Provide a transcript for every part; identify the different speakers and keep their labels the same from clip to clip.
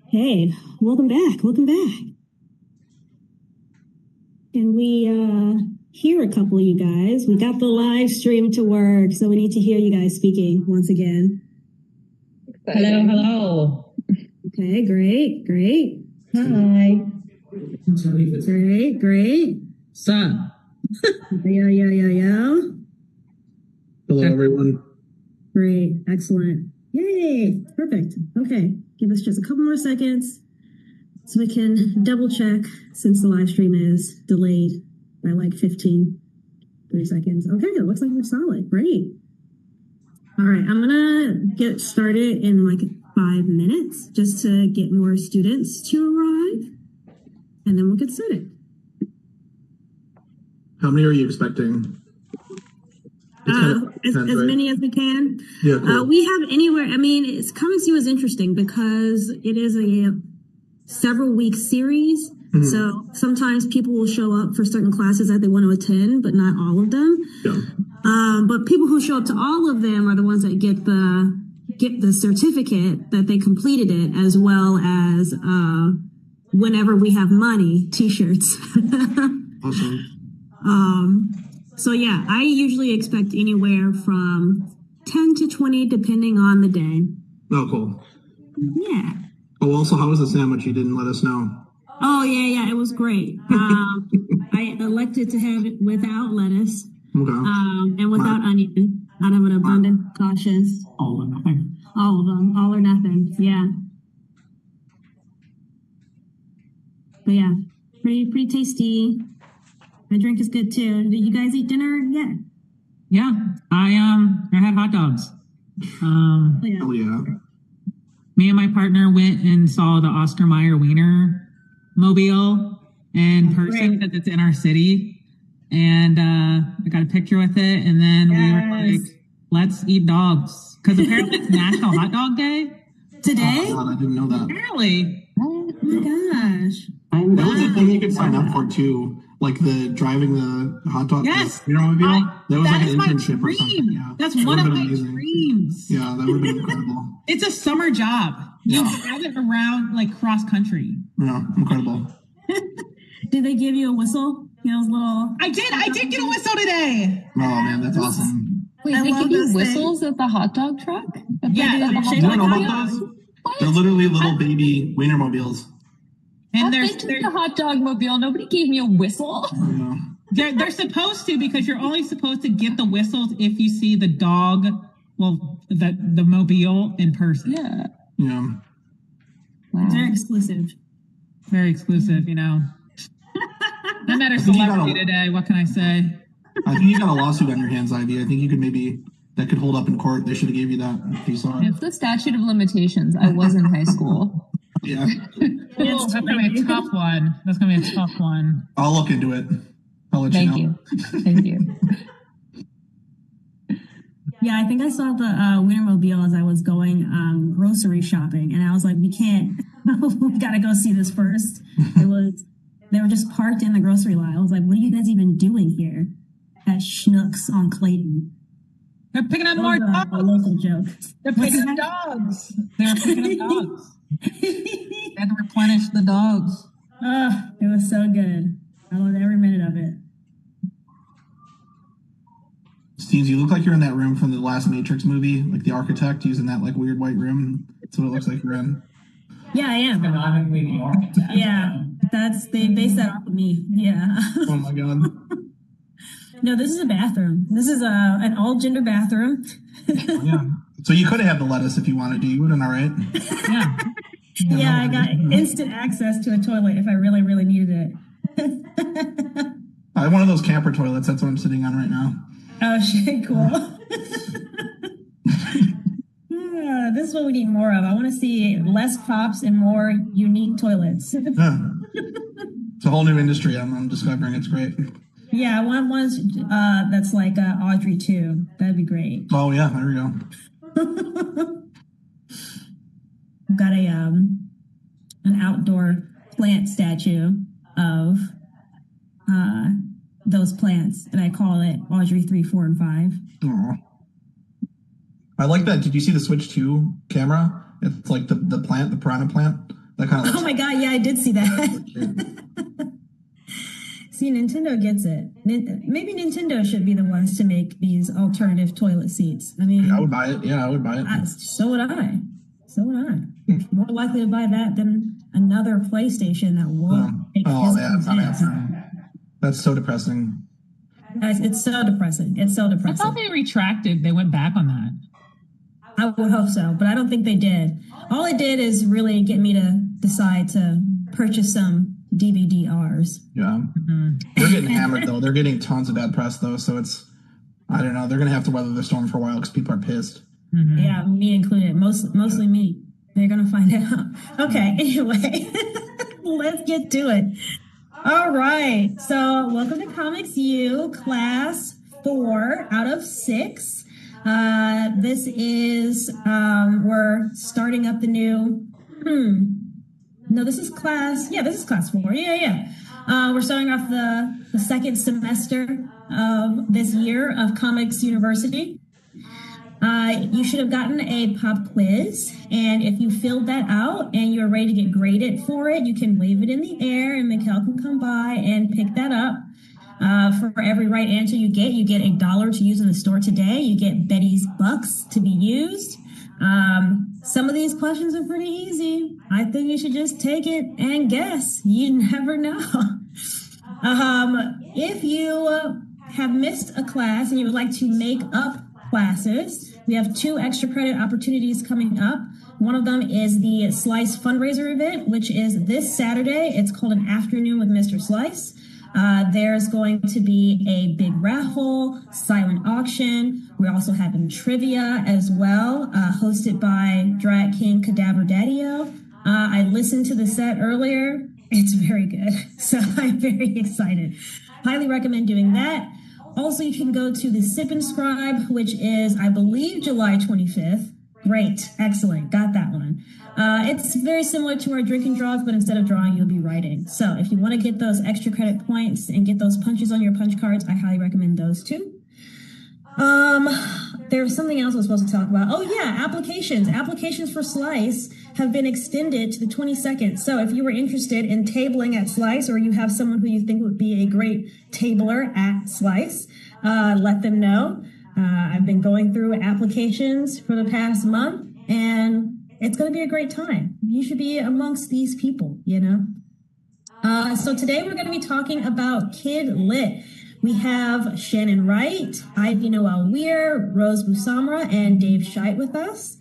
Speaker 1: Hey, welcome back. Welcome back. Can we hear a couple of you guys? We got the live stream to work, so we need to hear you guys speaking once again.
Speaker 2: Hello, hello.
Speaker 1: Okay, great, great.
Speaker 2: Hi.
Speaker 1: Great, great.
Speaker 2: Sup?
Speaker 1: Yeah.
Speaker 3: Hello, everyone.
Speaker 1: Great, excellent. Yay, perfect. Okay, give us just a couple more seconds so we can double check since the live stream is delayed by like 15, 30 seconds. Okay, it looks like we're solid. Great. All right, I'm gonna get started in like 5 minutes just to get more students to arrive, and then we'll get started.
Speaker 3: How many are you expecting?
Speaker 1: As many as we can.
Speaker 3: Yeah, cool.
Speaker 1: We have anywhere. I mean, coming to you is interesting because it is a several week series. Mm-hmm. So sometimes people will show up for certain classes that they want to attend, but not all of them. Yeah. But people who show up to all of them are the ones that get the certificate that they completed it, as well as whenever we have money, T-shirts.
Speaker 3: Awesome.
Speaker 1: So yeah, I usually expect anywhere from 10 to 20, depending on the day.
Speaker 3: Oh, cool.
Speaker 1: Yeah.
Speaker 3: Oh, also, how was the sandwich? You didn't let us know.
Speaker 1: Oh, yeah, it was great. I elected to have it without lettuce.
Speaker 3: Okay.
Speaker 1: And without onion, out of an abundant cautious.
Speaker 3: All or nothing.
Speaker 1: All of them, all or nothing. Yeah. But yeah, pretty tasty. My drink is good too. Did you guys eat dinner yet?
Speaker 2: Yeah, I had hot dogs.
Speaker 3: Oh yeah.
Speaker 2: Me and my partner went and saw the Oscar Mayer Wiener mobile in person because it's in our city, and I got a picture with it. And then we were like, "Let's eat dogs," because apparently it's National Hot Dog Day
Speaker 1: today.
Speaker 3: Oh, God, I didn't know that.
Speaker 2: Apparently.
Speaker 1: Oh my gosh.
Speaker 3: That was a thing you could sign up for too. Like the driving the hot dog.
Speaker 2: Yes.
Speaker 3: You know what I mean? That was like an internship
Speaker 2: or
Speaker 3: something. Yeah.
Speaker 2: That's one of my dreams.
Speaker 3: Yeah, that would have been incredible.
Speaker 2: It's a summer job. You drive it around like cross country.
Speaker 3: Yeah, incredible.
Speaker 1: Did they give you a whistle? You know, little.
Speaker 2: I did get a whistle today.
Speaker 3: Oh man, that's awesome.
Speaker 4: Wait, they give you whistles at the hot dog truck?
Speaker 2: Yeah,
Speaker 3: you don't know about those? They're literally little baby Wienermobiles.
Speaker 4: And there's the hot dog mobile. Nobody gave me a whistle.
Speaker 3: Yeah.
Speaker 2: They're supposed to, because you're only supposed to get the whistles if you see the dog, the mobile in person.
Speaker 4: Yeah.
Speaker 3: Yeah.
Speaker 4: Wow.
Speaker 1: Very exclusive.
Speaker 2: Very exclusive, you know. I met a celebrity today. What can I say?
Speaker 3: I think you got a lawsuit on your hands, Ivy. I think you could that could hold up in court. They should have gave you that if you saw it.
Speaker 4: It's the statute of limitations. I was in high school.
Speaker 3: Yeah.
Speaker 2: That's going to be a tough one.
Speaker 3: I'll look into it. I'll let
Speaker 4: Thank
Speaker 3: you know.
Speaker 4: Thank you.
Speaker 1: Yeah, I think I saw the Wienermobile as I was going grocery shopping, and I was like, we gotta go see this first. They were just parked in the grocery line. I was like, what are you guys even doing here at Schnucks on Clayton?
Speaker 2: They're picking up more dogs.
Speaker 1: A local joke.
Speaker 2: They're picking up dogs. They're picking up dogs. They had to replenish the dogs.
Speaker 1: It was so good. I loved every minute of it.
Speaker 3: Steve, you look like you're in that room from the last Matrix movie, like the architect using that like weird white room. That's what it looks like you're in.
Speaker 1: Yeah, I am. Yeah, they set off with me. Yeah.
Speaker 3: Oh my God.
Speaker 1: No, this is a bathroom. This is an all gender bathroom.
Speaker 3: Oh, yeah. So you could have had the lettuce if you wanted to. You would have, all right?
Speaker 2: Yeah.
Speaker 1: Yeah, I got instant access to a toilet if I really, really needed it.
Speaker 3: I have one of those camper toilets. That's what I'm sitting on right now.
Speaker 1: Oh, shit, cool. This is what we need more of. I want to see less pops and more unique toilets.
Speaker 3: Yeah. It's a whole new industry. I'm discovering. It's great.
Speaker 1: Yeah, I want ones that's like Audrey too. That'd be great.
Speaker 3: Oh yeah, there we go.
Speaker 1: I've got an outdoor plant statue of those plants, and I call it Audrey 3, 4, and 5.
Speaker 3: Aww. I like that. Did you see the Switch 2 camera? It's like the plant, the piranha plant. That kind of.
Speaker 1: Oh my God! Yeah, I did see that. See, Nintendo gets it. Maybe Nintendo should be the ones to make these alternative toilet seats. I mean,
Speaker 3: I would buy it. Yeah, I would buy it.
Speaker 1: So would I. So would I. More likely to buy that than another PlayStation that won't make physical sense.
Speaker 3: That's so depressing.
Speaker 1: It's so depressing. It's so depressing.
Speaker 2: I thought they retracted. They went back on that.
Speaker 1: I would hope so, but I don't think they did. All it did is really get me to decide to purchase some DVD-Rs.
Speaker 3: Yeah. They're getting hammered, though. They're getting tons of bad press, though, so it's, I don't know. They're going to have to weather the storm for a while because people are pissed.
Speaker 1: Yeah, me included. Mostly me. They're going to find out. Okay, anyway, let's get to it. All right. So welcome to Comics U, Class 4 out of 6. This is, we're starting up the new, no, this is class 4. Yeah. We're starting off the second semester of this year of Comics University. You should have gotten a pop quiz, and if you filled that out and you're ready to get graded for it, you can wave it in the air and Mikkel can come by and pick that up. For every right answer you get $1 to use in the store today. You get Betty's Bucks to be used. Some of these questions are pretty easy. I think you should just take it and guess. You never know. If you have missed a class and you would like to make up classes, we have 2 extra credit opportunities coming up. One of them is the Slice fundraiser event, which is this Saturday. It's called an Afternoon with Mr. Slice. There's going to be a big raffle, silent auction. We're also having trivia as well, hosted by Drag King Cadaver Daddy-O. I listened to the set earlier. It's very good. So I'm very excited. Highly recommend doing that. Also, you can go to the Sip and Scribe, which is, I believe, July 25th. Great. Excellent. Got that one. It's very similar to our drink and draws, but instead of drawing, you'll be writing. So if you want to get those extra credit points and get those punches on your punch cards, I highly recommend those too. There's something else I was supposed to talk about. Oh yeah, applications. Applications for Slice have been extended to the 22nd. So if you were interested in tabling at Slice, or you have someone who you think would be a great tabler at Slice, let them know. I've been going through applications for the past month, and it's going to be a great time. You should be amongst these people, you know. So today we're going to be talking about Kidlit. We have Shannon Wright, Noelle Weir, Rose Bousamra, and Dave Scheidt with us.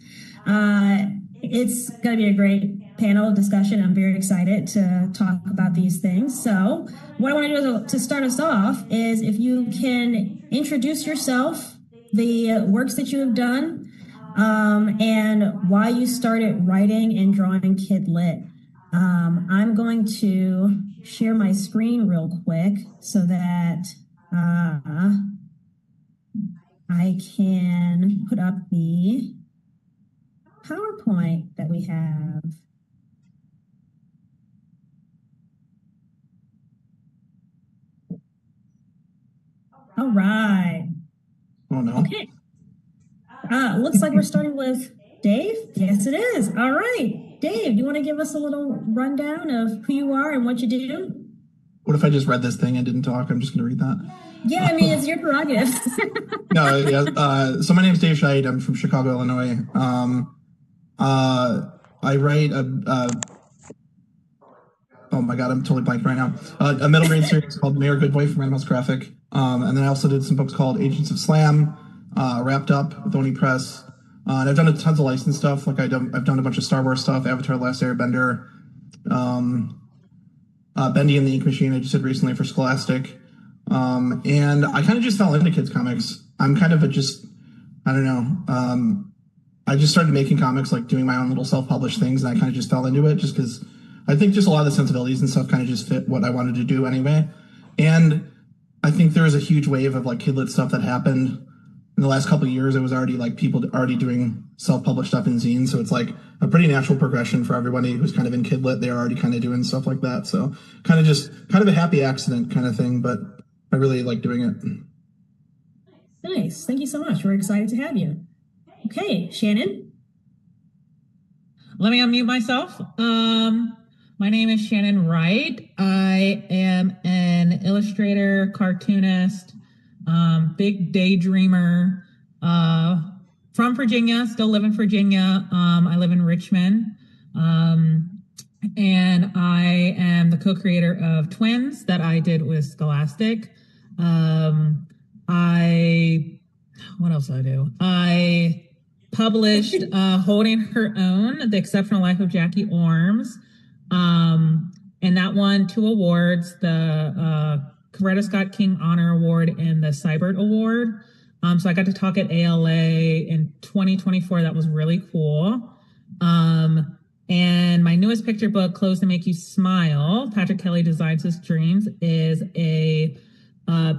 Speaker 1: It's going to be a great panel discussion. I'm very excited to talk about these things. So what I want to do to start us off is if you can introduce yourself, the works that you have done, and why you started writing and drawing Kidlit. I'm going to share my screen real quick so that I can put up the PowerPoint that we have. All right.
Speaker 3: Oh, no.
Speaker 1: Okay. Looks like we're starting with Dave. Yes, it is. All right. Dave, do you want to give us a little rundown of who you are and what you do?
Speaker 3: What if I just read this thing and didn't talk? I'm just going to read that.
Speaker 1: Yeah, I mean, it's your prerogative.
Speaker 3: No, yeah. So my name's Dave Scheidt. I'm from Chicago, Illinois. I write oh my God, I'm totally blanking right now. A middle grade series called Mayor Good Boy from Random House Graphic. And then I also did some books called Agents of Slam, Wrapped Up with Oni Press. And I've done tons of licensed stuff. Like I've done a bunch of Star Wars stuff, Avatar: The Last Airbender, Bendy and the Ink Machine I just did recently for Scholastic. And I kind of just fell into kids comics. I'm kind of I don't know. I just started making comics, like doing my own little self-published things, and I kind of just fell into it just because I think just a lot of the sensibilities and stuff kind of just fit what I wanted to do anyway. And I think there was a huge wave of like Kidlit stuff that happened in the last couple of years. It was already like people already doing self-published stuff in zines. So it's like a pretty natural progression for everybody who's kind of in Kidlit. They're already kind of doing stuff like that. So kind of a happy accident kind of thing, but I really like doing it.
Speaker 1: Nice. Thank you so much. We're excited to have you. Okay, Shannon.
Speaker 2: Let me unmute myself. My name is Shannon Wright. I am an illustrator, cartoonist, big daydreamer, from Virginia, still live in Virginia. I live in Richmond. And I am the co-creator of Twins that I did with Scholastic. What else do I do? I published Holding Her Own, The Exceptional Life of Jackie Orms. And that won 2 awards, the Coretta Scott King Honor Award and the Cybert Award. So I got to talk at ALA in 2024. That was really cool. And my newest picture book, Clothes to Make You Smile, Patrick Kelly Designs His Dreams, is a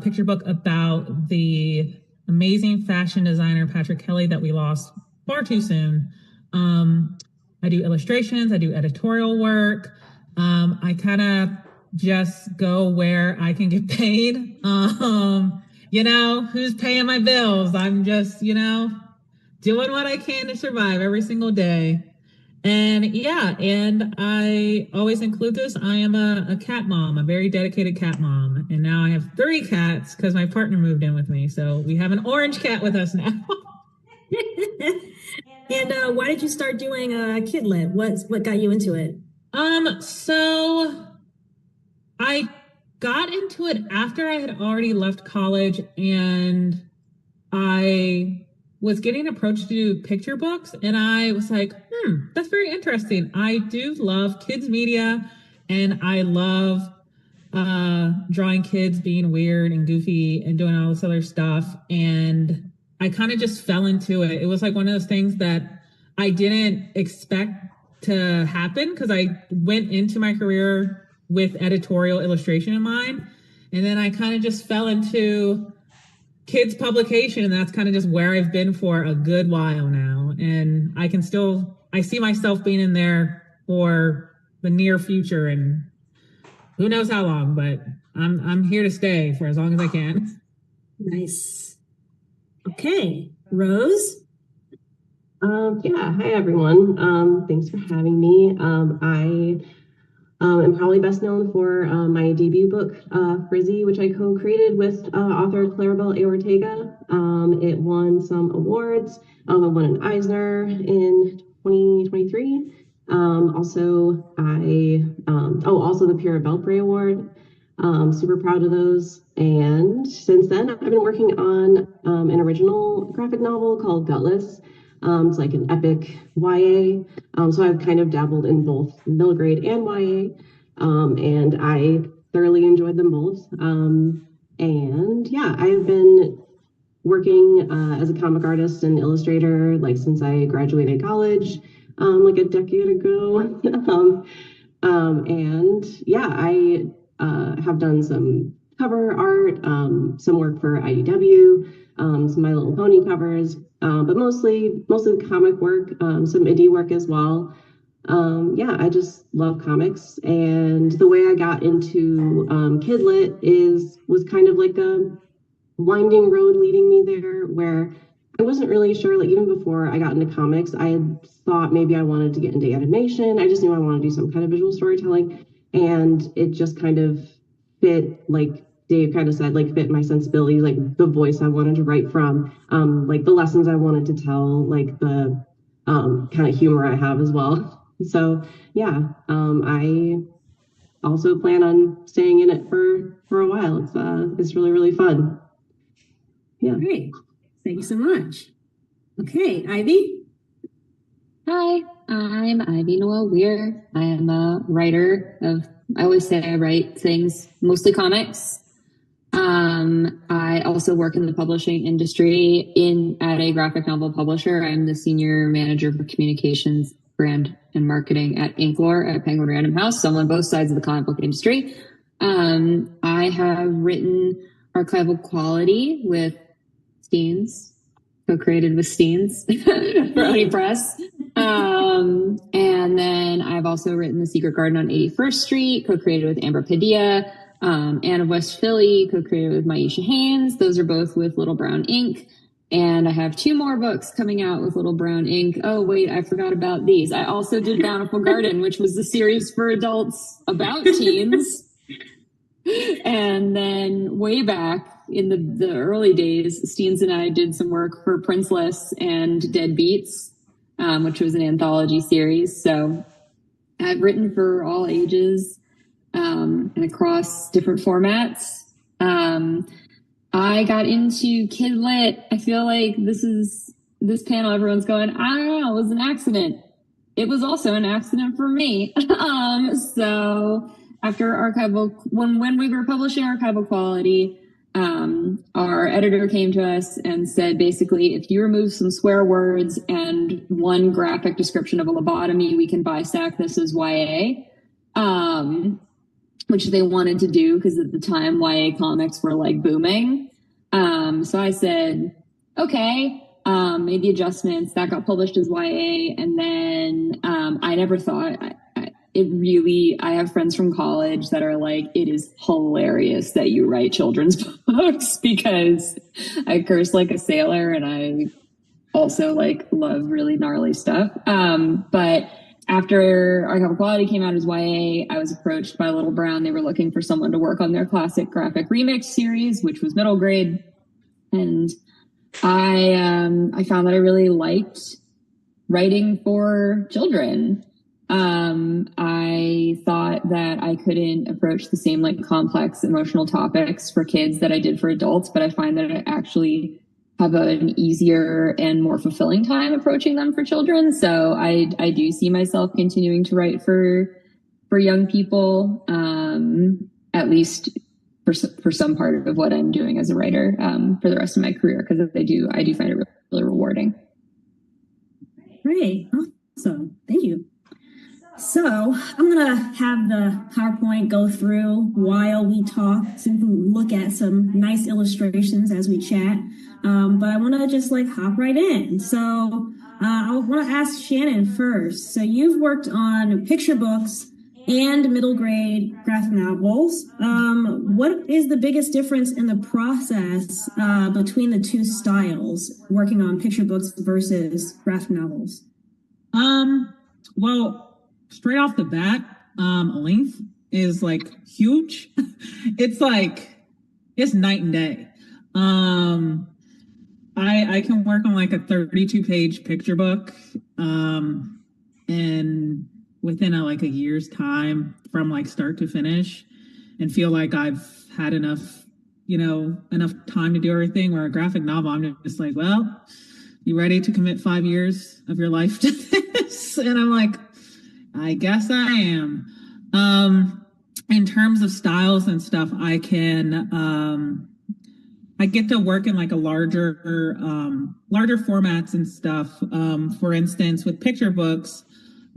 Speaker 2: picture book about the amazing fashion designer Patrick Kelly that we lost far too soon. I do illustrations, I do editorial work. I kind of just go where I can get paid. Who's paying my bills? I'm just, doing what I can to survive every single day. And I always include this. I am a cat mom, a very dedicated cat mom. And now I have 3 cats because my partner moved in with me. So we have an orange cat with us now.
Speaker 1: And why did you start doing Kidlit? What got you into it?
Speaker 2: So I got into it after I had already left college, and I was getting approached to do picture books, and I was like, that's very interesting. I do love kids media, and I love drawing kids being weird and goofy and doing all this other stuff. And I kind of just fell into it. It was like one of those things that I didn't expect to happen because I went into my career with editorial illustration in mind. And then I kind of just fell into kids publication, and that's kind of just where I've been for a good while now. And I see myself being in there for the near future, and who knows how long, but I'm here to stay for as long as I can.
Speaker 1: Nice. Okay, Rose.
Speaker 5: Hi everyone. Thanks for having me. I am probably best known for my debut book, Frizzy, which I co-created with author Claribel A. Ortega. It won some awards. It won an Eisner in 2023. Also the Pierre Belpre Award. Super proud of those. And since then, I've been working on an original graphic novel called Gutless. It's like an epic YA. So I've kind of dabbled in both middle grade and YA. And I thoroughly enjoyed them both. I've been working as a comic artist and illustrator since I graduated college, like a decade ago. I have done some cover art, some work for IDW, some My Little Pony covers, but mostly comic work, some indie work as well. I just love comics, and the way I got into Kidlit was kind of like a winding road leading me there, where I wasn't really sure, even before I got into comics, I had thought maybe I wanted to get into animation. I just knew I wanted to do some kind of visual storytelling, and it just kind of fit, like Dave kind of said, fit my sensibilities, the voice I wanted to write from, the lessons I wanted to tell, the kind of humor I have as well. So I also plan on staying in it for a while. It's really, really fun. Yeah.
Speaker 1: Great. Thank you so much. Okay, Ivy.
Speaker 4: Hi, I'm Ivy Noelle Weir. I am a writer I always say I write things, mostly comics. I also work in the publishing industry at a graphic novel publisher. I'm the senior manager for communications, brand, and marketing at Inklore at Penguin Random House. So I'm on both sides of the comic book industry. I have written Archival Quality with Steens, co-created with Steens for Oni Press. And then I've also written The Secret Garden on 81st Street, co-created with Amber Padilla. Anne of West Philly, co-created with Maisha Haynes. Those are both with Little Brown Ink. And I have 2 more books coming out with Little Brown Ink. Oh, wait, I forgot about these. I also did Bountiful Garden, which was the series for adults about teens. And then way back in the early days, Steens and I did some work for Princeless and Deadbeats, which was an anthology series. So I've written for all ages and across different formats. I got into Kidlit. I feel like this panel, everyone's going, I don't know, it was an accident. It was also an accident for me. So after when we were publishing Archival Quality, our editor came to us and said, basically, if you remove some swear words and one graphic description of a lobotomy, we can bisect this as YA. Which they wanted to do because at the time YA comics were like booming. So I said, okay, made the adjustments. That got published as YA. And then I never thought I have friends from college that are like, it is hilarious that you write children's books because I curse like a sailor and I also like love really gnarly stuff. But after Archival Quality came out as YA, I was approached by Little Brown. They were looking for someone to work on their classic graphic remix series, which was middle grade. And I found that I really liked writing for children. I thought that I couldn't approach the same like complex emotional topics for kids that I did for adults, but I find that I actually have an easier and more fulfilling time approaching them for children. So I do see myself continuing to write for young people, at least for some part of what I'm doing as a writer, for the rest of my career, because I do find it really rewarding.
Speaker 1: Great. Awesome. Thank you. So I'm going to have the PowerPoint go through while we talk so we can look at some nice illustrations as we chat. But I want to just like hop right in. So I want to ask Shannon first. So you've worked on picture books and middle grade graphic novels. What is the biggest difference in the process between the two styles, working on picture books versus graphic novels?
Speaker 2: Well, straight off the bat, length is like huge. It's night and day. I can work on like a 32-page picture book, and within a year's time from like start to finish, and feel like I've had enough time to do everything. Where a graphic novel, I'm just like, well, you ready to commit 5 years of your life to this? And I'm like, I guess I am. In terms of styles and stuff, I get to work in like a larger formats and stuff. For instance, with picture books,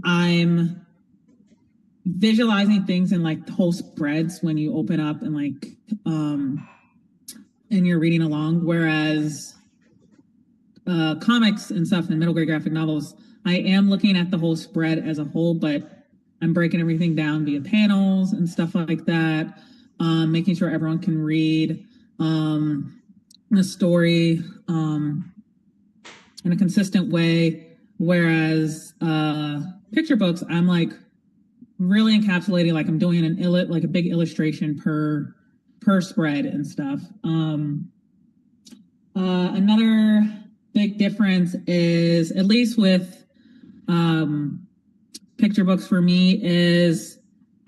Speaker 2: I'm visualizing things in like whole spreads when you open up and and you're reading along. Whereas comics and stuff and middle grade graphic novels, I am looking at the whole spread as a whole, but I'm breaking everything down via panels and stuff like that, making sure everyone can read the story in a consistent way. Whereas picture books, I'm like really encapsulating, like I'm doing a big illustration per spread and stuff. Another big difference is, at least with picture books for me, is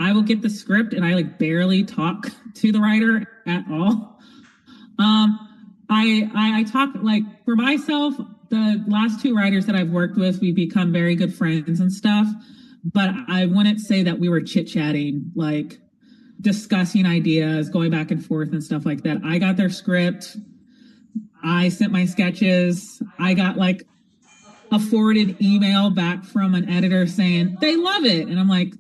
Speaker 2: I will get the script and I like barely talk to the writer at all. I talk, like, for myself, the last 2 writers that I've worked with, we've become very good friends and stuff, but I wouldn't say that we were chit-chatting, like discussing ideas, going back and forth and stuff like that. I got their script. I sent my sketches. I got like a forwarded email back from an editor saying they love it. And I'm like,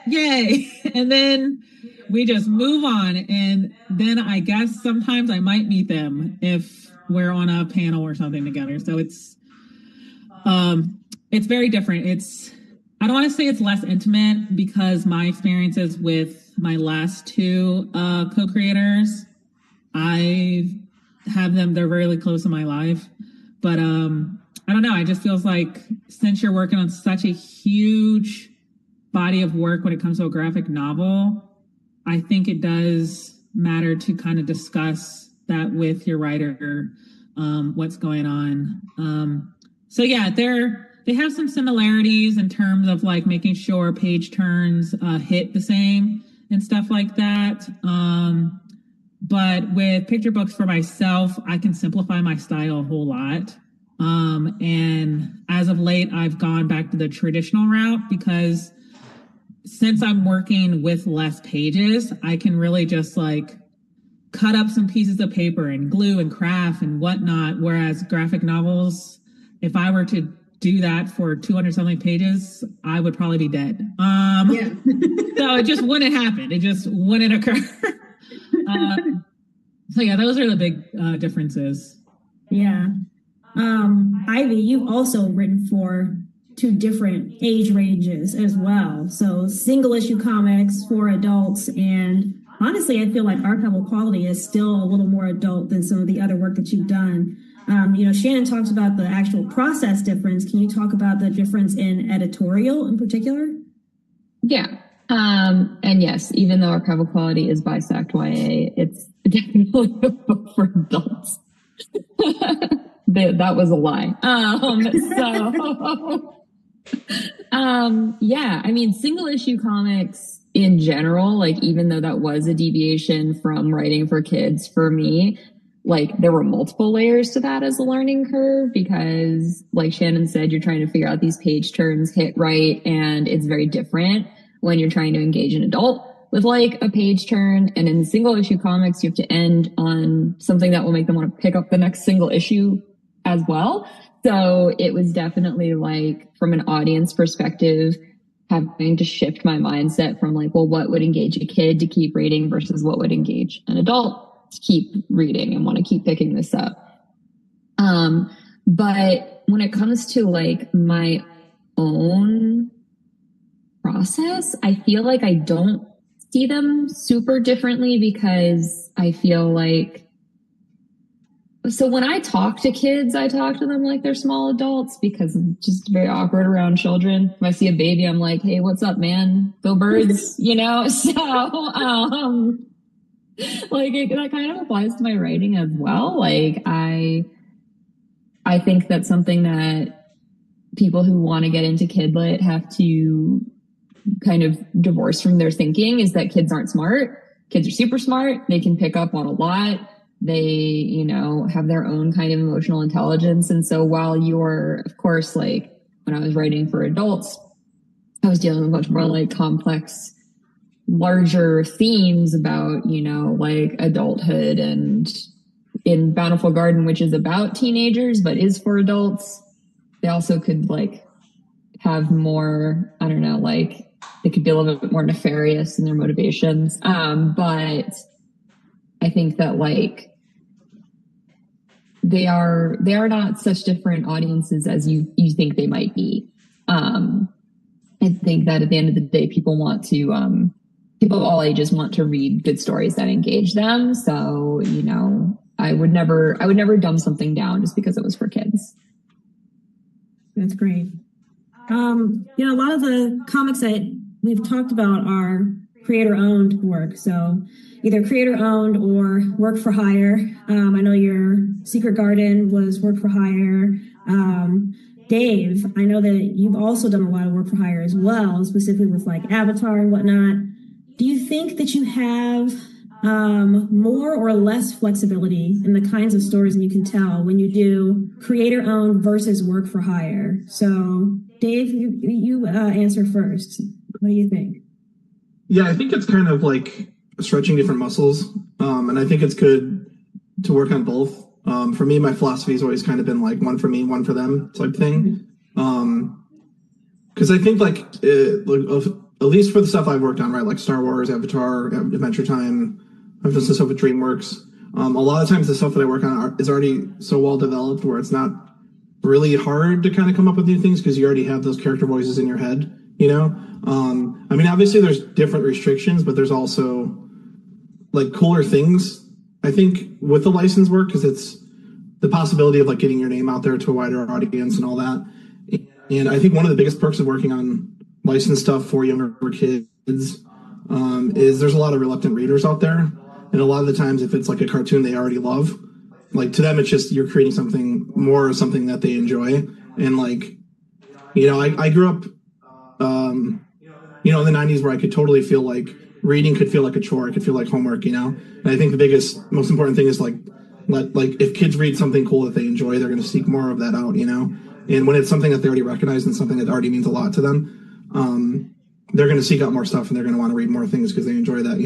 Speaker 2: yay. And then we just move on. And then I guess sometimes I might meet them if we're on a panel or something together. So it's very different. I don't want to say it's less intimate, because my experiences with my last 2 co-creators, I've have them. They're really close in my life. But I don't know. It just feels like since you're working on such a huge body of work when it comes to a graphic novel, I think it does matter to kind of discuss that with your writer, what's going on. So yeah, they have some similarities in terms of like making sure page turns hit the same and stuff like that. But with picture books for myself, I can simplify my style a whole lot. And as of late, I've gone back to the traditional route because since I'm working with less pages, I can really just like cut up some pieces of paper and glue and craft and whatnot. Whereas graphic novels, if I were to do that for 200 something pages, I would probably be dead. So it just wouldn't happen. It just wouldn't occur. So yeah, those are the big differences.
Speaker 1: Yeah. Ivy, you've also written for 2 different age ranges as well. So single issue comics for adults, and honestly, I feel like archival quality is still a little more adult than some of the other work that you've done. Shannon talks about the actual process difference. Can you talk about the difference in editorial in particular?
Speaker 4: Yeah. And yes, even though archival quality is bisect YA, it's definitely a book for adults. That was a lie. Yeah, I mean, single issue comics in general, like, even though that was a deviation from writing for kids for me, like, there were multiple layers to that as a learning curve because, like Shannon said, you're trying to figure out these page turns hit right, and it's very different when you're trying to engage an adult with like a page turn. And in single issue comics, you have to end on something that will make them want to pick up the next single issue as well. So it was definitely like, from an audience perspective, having to shift my mindset from like, well, what would engage a kid to keep reading versus what would engage an adult to keep reading and want to keep picking this up. But when it comes to like my own process, I feel like I don't see them super differently because I feel like, so when I talk to kids, I talk to them like they're small adults because I'm just very awkward around children. If I see a baby, I'm like, hey, what's up, man? Go birds, So, like that kind of applies to my writing as well. Like I think that's something that people who want to get into Kidlit have to kind of divorce from their thinking, is that kids aren't smart. Kids are super smart. They can pick up on a lot. They, have their own kind of emotional intelligence. And so while you're, of course, like when I was writing for adults, I was dealing with much more like complex, larger themes about, like adulthood. And in Bountiful Garden, which is about teenagers, but is for adults, they also could like have more, I don't know, like they could be a little bit more nefarious in their motivations. But I think that like they are not such different audiences as you think they might be. I think that at the end of the day, people of all ages want to read good stories that engage them. So, I would never dumb something down just because it was for kids.
Speaker 1: That's great. A lot of the comics that we've talked about are creator-owned work. So either creator-owned or work for hire. I know your Secret Garden was work for hire. Dave, I know that you've also done a lot of work for hire as well, specifically with like Avatar and whatnot. Do you think that you have more or less flexibility in the kinds of stories that you can tell when you do creator-owned versus work for hire? So Dave, you answer first. What do you think?
Speaker 3: Yeah, I think it's kind of like stretching different muscles. And I think it's good to work on both. For me, my philosophy has always kind of been like one for me, one for them type thing. Because I think like, at least for the stuff I've worked on, right, like Star Wars, Avatar, Adventure Time, I've done some stuff with DreamWorks. A lot of times the stuff that I work on is already so well developed where it's not really hard to kind of come up with new things because you already have those character voices in your head, I mean, obviously there's different restrictions, but there's also like cooler things I think with the license work, because it's the possibility of like getting your name out there to a wider audience and all that. And I think one of the biggest perks of working on licensed stuff for younger kids is there's a lot of reluctant readers out there. And a lot of the times, if it's like a cartoon they already love, like to them, it's just you're creating something more of something that they enjoy. And like, I grew up, in the 90s where I could totally feel like reading could feel like a chore. It could feel like homework, And I think the most important thing is like if kids read something cool that they enjoy, they're going to seek more of that out, And when it's something that they already recognize and something that already means a lot to them, they're going to seek out more stuff and they're going to want to read more things because they enjoy that,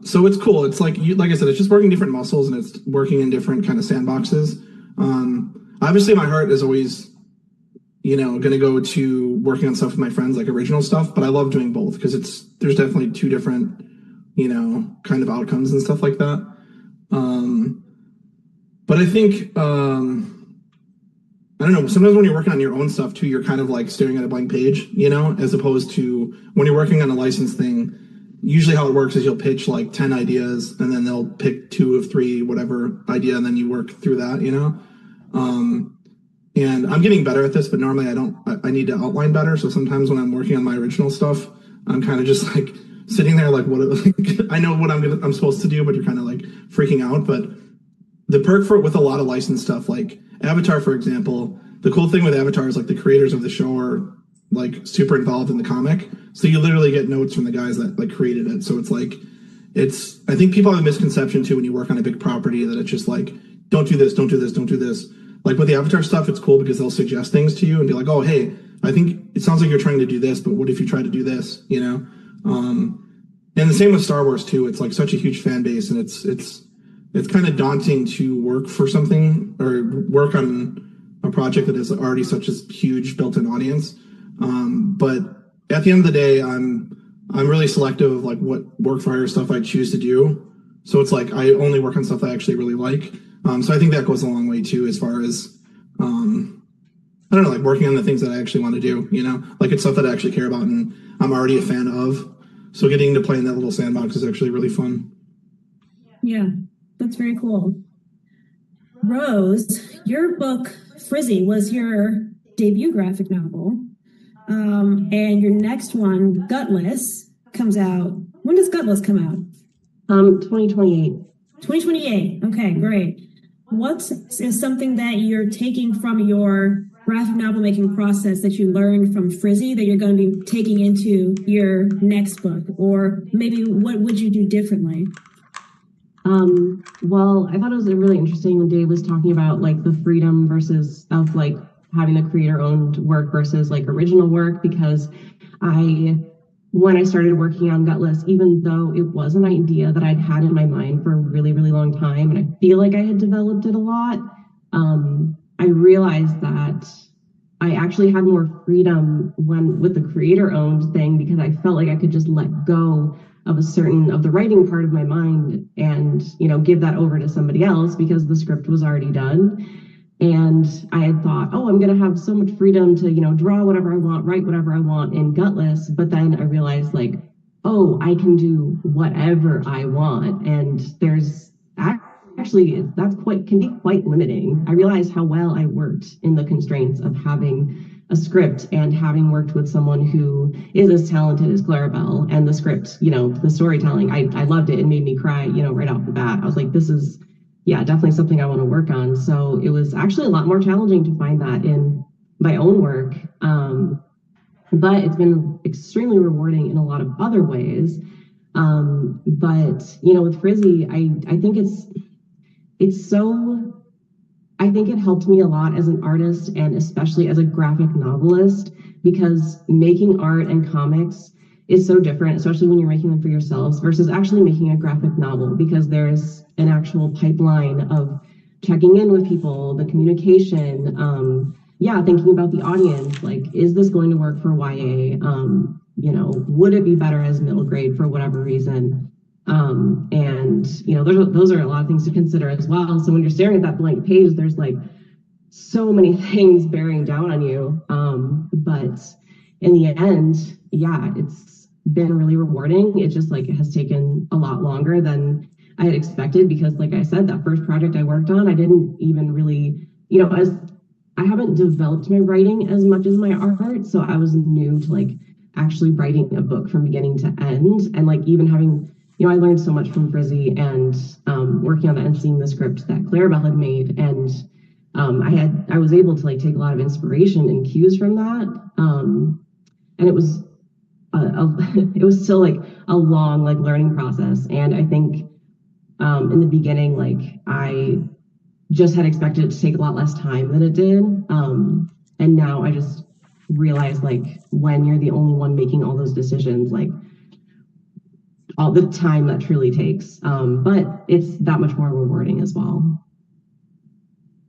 Speaker 3: So it's cool. It's like I said, it's just working different muscles and it's working in different kind of sandboxes. Obviously, my heart is always, going to go to working on stuff with my friends, like original stuff. But I love doing both because there's definitely two different, kind of outcomes and stuff like that. But I think, I don't know, sometimes when you're working on your own stuff too, you're kind of like staring at a blank page, as opposed to when you're working on a licensed thing. Usually how it works is you'll pitch like 10 ideas and then they'll pick 2 of 3, whatever idea, and then you work through that, and I'm getting better at this, but normally I need to outline better. So sometimes when I'm working on my original stuff, I'm kind of just like sitting there like, I know what I'm supposed to do, but you're kind of like freaking out. But the perk with a lot of licensed stuff, like Avatar, for example, the cool thing with Avatar is like the creators of the show are like super involved in the comic. So you literally get notes from the guys that like created it. So it's like, I think people have a misconception too when you work on a big property that it's just like, don't do this, don't do this, don't do this. Like with the Avatar stuff, it's cool because they'll suggest things to you and be like, oh, hey, I think it sounds like you're trying to do this, but what if you try to do this, And the same with Star Wars too. It's like such a huge fan base and it's kind of daunting to work for something or work on a project that is already such a huge built-in audience. But at the end of the day, I'm really selective of like what work for hire stuff I choose to do. So it's like I only work on stuff I actually really like. So I think that goes a long way too, as far as I don't know, like working on the things that I actually want to do. Like it's stuff that I actually care about and I'm already a fan of. So getting to play in that little sandbox is actually really fun.
Speaker 1: Yeah, that's very cool. Rose, your book Frizzy was your debut graphic novel. And your next one, Gutless, comes out. When does Gutless come out?
Speaker 5: 2028.
Speaker 1: 2028. Okay, great. What is something that you're taking from your graphic novel making process that you learned from Frizzy that you're going to be taking into your next book? Or maybe what would you do differently?
Speaker 5: Well, I thought it was really interesting when Dave was talking about like the freedom versus of like having the creator owned work versus like original work, because when I started working on Gutless, even though it was an idea that I'd had in my mind for a really, really long time, and I feel like I had developed it a lot, I realized that I actually had more freedom with the creator owned thing because I felt like I could just let go of the writing part of my mind and, give that over to somebody else because the script was already done. And I had thought, oh, I'm going to have so much freedom to, draw whatever I want, write whatever I want in Gutless. But then I realized like, oh, I can do whatever I want. And there's actually, can be quite limiting. I realized how well I worked in the constraints of having a script and having worked with someone who is as talented as Clarabelle, and the script, the storytelling, I loved it. It made me cry, right off the bat. I was like, this is, definitely something I want to work on. So it was actually a lot more challenging to find that in my own work. But it's been extremely rewarding in a lot of other ways. But, with Frizzy, I think I think it helped me a lot as an artist and especially as a graphic novelist, because making art and comics is so different, especially when you're making them for yourselves versus actually making a graphic novel, because there's an actual pipeline of checking in with people, the communication, thinking about the audience, like, is this going to work for YA? Would it be better as middle grade for whatever reason? Those are a lot of things to consider as well. So when you're staring at that blank page, there's like so many things bearing down on you. But in the end, it's been really rewarding. It just like it has taken a lot longer than I had expected, because like I said, that first project I worked on, I didn't even really, as I haven't developed my writing as much as my art. So I was new to like actually writing a book from beginning to end. And like even having, I learned so much from Frizzy and working on that and seeing the script that Clarabelle had made. And I was able to like take a lot of inspiration and cues from that. And it was it was still like a long like learning process. And I think in the beginning, like I just had expected it to take a lot less time than it did. And now I just realize like when you're the only one making all those decisions, like all the time that truly takes. But it's that much more rewarding as well.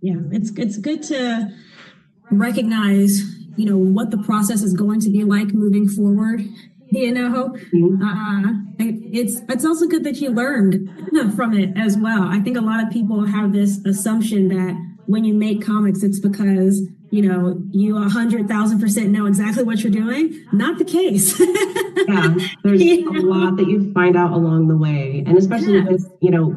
Speaker 1: Yeah, it's good to recognize, what the process is going to be like moving forward. It's also good that you learned from it as well. I think a lot of people have this assumption that when you make comics, it's because you 100,000% know exactly what you're doing. Not the case.
Speaker 5: Yeah, there's a lot that you find out along the way, and especially with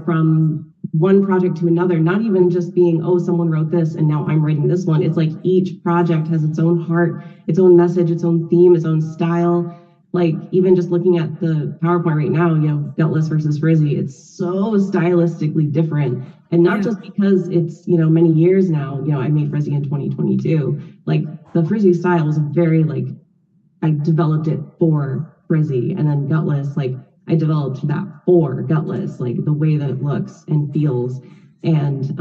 Speaker 5: from one project to another, not even just being, oh, someone wrote this and now I'm writing this one. It's like each project has its own heart, its own message, its own theme, its own style. Like even just looking at the PowerPoint right now, Gutless versus Frizzy, it's so stylistically different. And not just because it's, many years now, I made Frizzy in 2022. Like the Frizzy style was very like, I developed it for Frizzy, and then Gutless, like I developed that for Gutless, like the way that it looks and feels. And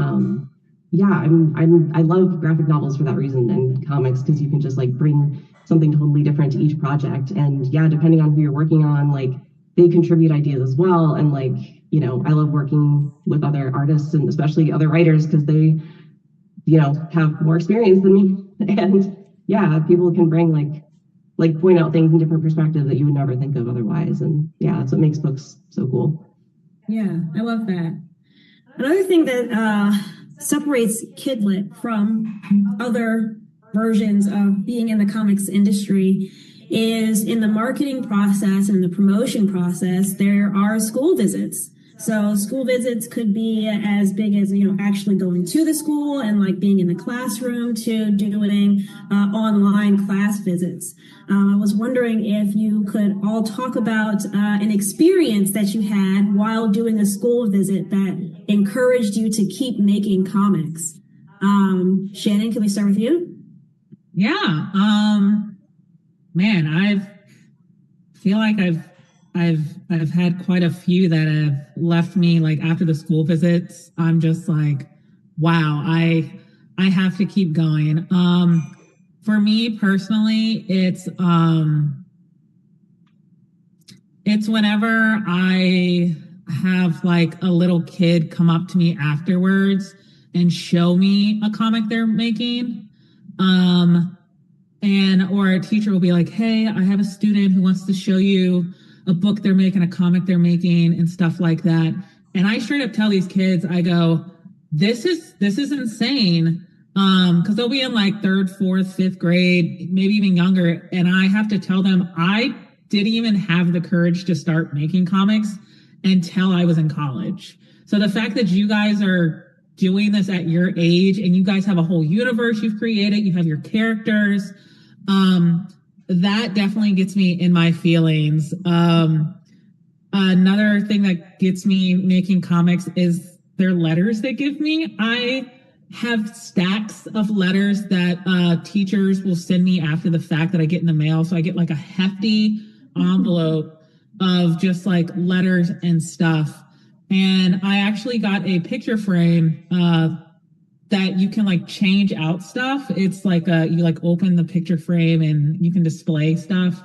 Speaker 5: I love graphic novels for that reason, and comics, because you can just like bring something totally different to each project. And yeah, depending on who you're working on, like they contribute ideas as well. And like, I love working with other artists and especially other writers, because they, have more experience than me. And yeah, people can bring like point out things in different perspectives that you would never think of otherwise. And yeah, that's what makes books so cool.
Speaker 1: Yeah, I love that. Another thing that separates Kidlit from other versions of being in the comics industry is in the marketing process and the promotion process, there are school visits. So school visits could be as big as, actually going to the school and like being in the classroom, to doing online class visits. I was wondering if you could all talk about an experience that you had while doing a school visit that encouraged you to keep making comics. Shannon, can we start with you?
Speaker 2: Yeah. Man, I feel like I've had quite a few that have left me like after the school visits. I'm just like, wow, I have to keep going. For me personally, it's whenever I have like a little kid come up to me afterwards and show me a comic they're making. Or a teacher will be like, hey, I have a student who wants to show you a book they're making, a comic they're making, and stuff like that. And I straight up tell these kids, I go, this is insane. Cause they'll be in like third, fourth, fifth grade, maybe even younger. And I have to tell them I didn't even have the courage to start making comics until I was in college. So the fact that you guys are doing this at your age and you guys have a whole universe you've created, you have your characters, that definitely gets me in my feelings. Another thing that gets me making comics is their letters they give me. I have stacks of letters that teachers will send me after the fact that I get in the mail. So I get like a hefty envelope of just like letters and stuff. And I actually got a picture frame that you can like change out stuff. It's like you like open the picture frame and you can display stuff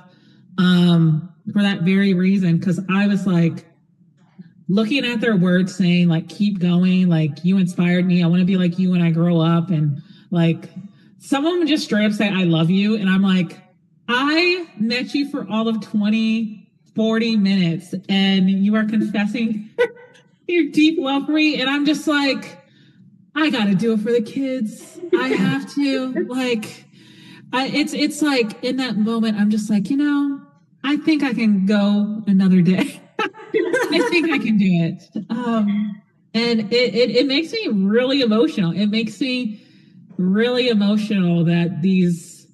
Speaker 2: for that very reason. Cause I was like looking at their words saying like, keep going. Like you inspired me. I want to be like you when I grow up. And like some of them just straight up say, I love you. And I'm like, I met you for all of 20, 40 minutes and you are confessing your deep love for me. And I'm just like, I got to do it for the kids. I have to like, it's like in that moment, I'm just like, I think I can go another day. I think I can do it. And it makes me really emotional. It makes me really emotional that these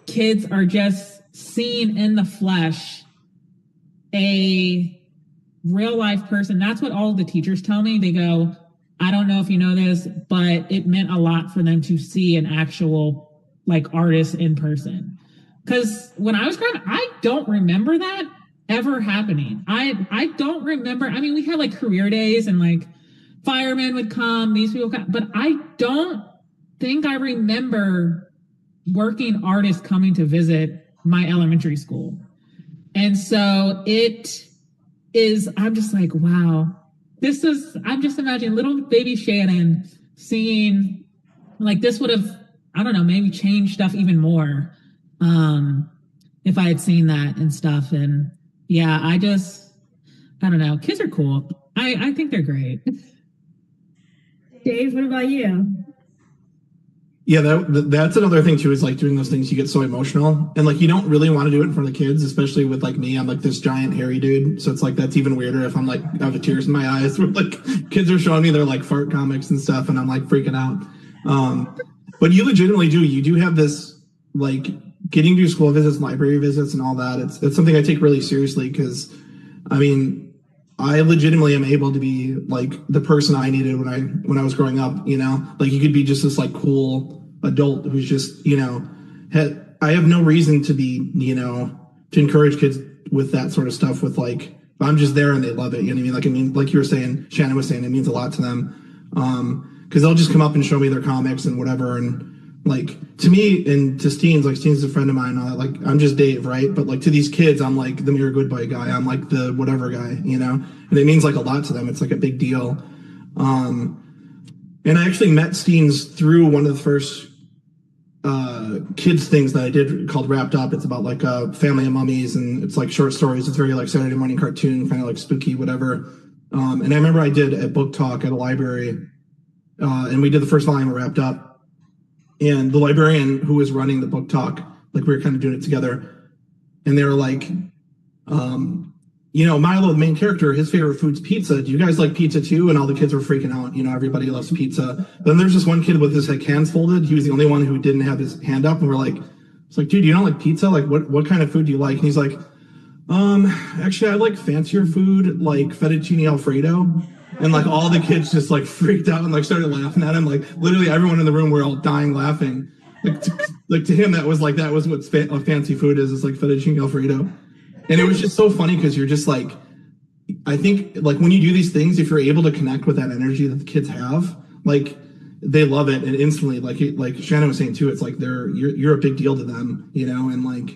Speaker 2: kids are just seeing in the flesh a real life person. That's what all the teachers tell me. They go, I don't know if you know this, but it meant a lot for them to see an actual like artist in person. Because when I was growing up, I don't remember that ever happening. I don't remember. I mean, we had like career days and like firemen would come, these people come, but I don't think I remember working artists coming to visit my elementary school. And so it is, I'm just like, wow, I'm just imagining little baby Shannon seeing like this would have, I don't know, maybe changed stuff even more if I had seen that and stuff. And yeah, I don't know. Kids are cool. I think they're great.
Speaker 1: Dave, what about you?
Speaker 3: Yeah, that's another thing too, is like doing those things, you get so emotional and like you don't really want to do it in front of the kids, especially with like me. I'm like this giant hairy dude, so it's like that's even weirder if I'm like I have tears in my eyes where like kids are showing me their like fart comics and stuff and I'm like freaking out. But you legitimately do have this like getting to school visits, library visits and all that. It's something I take really seriously because I mean I legitimately am able to be like the person I needed when I was growing up, you know, like you could be just this like cool adult who's just, you know, I have no reason to be, you know, to encourage kids with that sort of stuff with like, I'm just there and they love it. You know what I mean? Like, I mean, like you were saying, Shannon was saying, it means a lot to them. Cause they'll just come up and show me their comics and whatever. And like, to me and to Steens, like Steens is a friend of mine, like I'm just Dave, right? But like to these kids, I'm like the Mirror Goodbye guy. I'm like the whatever guy, you know, and it means like a lot to them. It's like a big deal. And I actually met Steens through one of the first kids things that I did called Wrapped Up. It's about like a family of mummies and it's like short stories. It's very like Saturday morning cartoon, kind of like spooky, whatever. And I remember I did a book talk at a library and we did the first volume of Wrapped Up. And the librarian who was running the book talk, like we were kind of doing it together. And they were like, you know, Milo, the main character, his favorite food's pizza. Do you guys like pizza too? And all the kids were freaking out. You know, everybody loves pizza. Then there's this one kid with his like hands folded. He was the only one who didn't have his hand up. And we're like, it's like, dude, you don't like pizza? Like, what kind of food do you like? And he's like, actually, I like fancier food, like fettuccine Alfredo. And like all the kids just like freaked out and like started laughing at him. Like literally everyone in the room were all dying laughing. Like to him, that was what fancy food is. It's like fettuccine Alfredo. And it was just so funny because you're just like, I think like when you do these things, if you're able to connect with that energy that the kids have, like they love it and instantly, like Shannon was saying too, it's like you're a big deal to them, you know, and like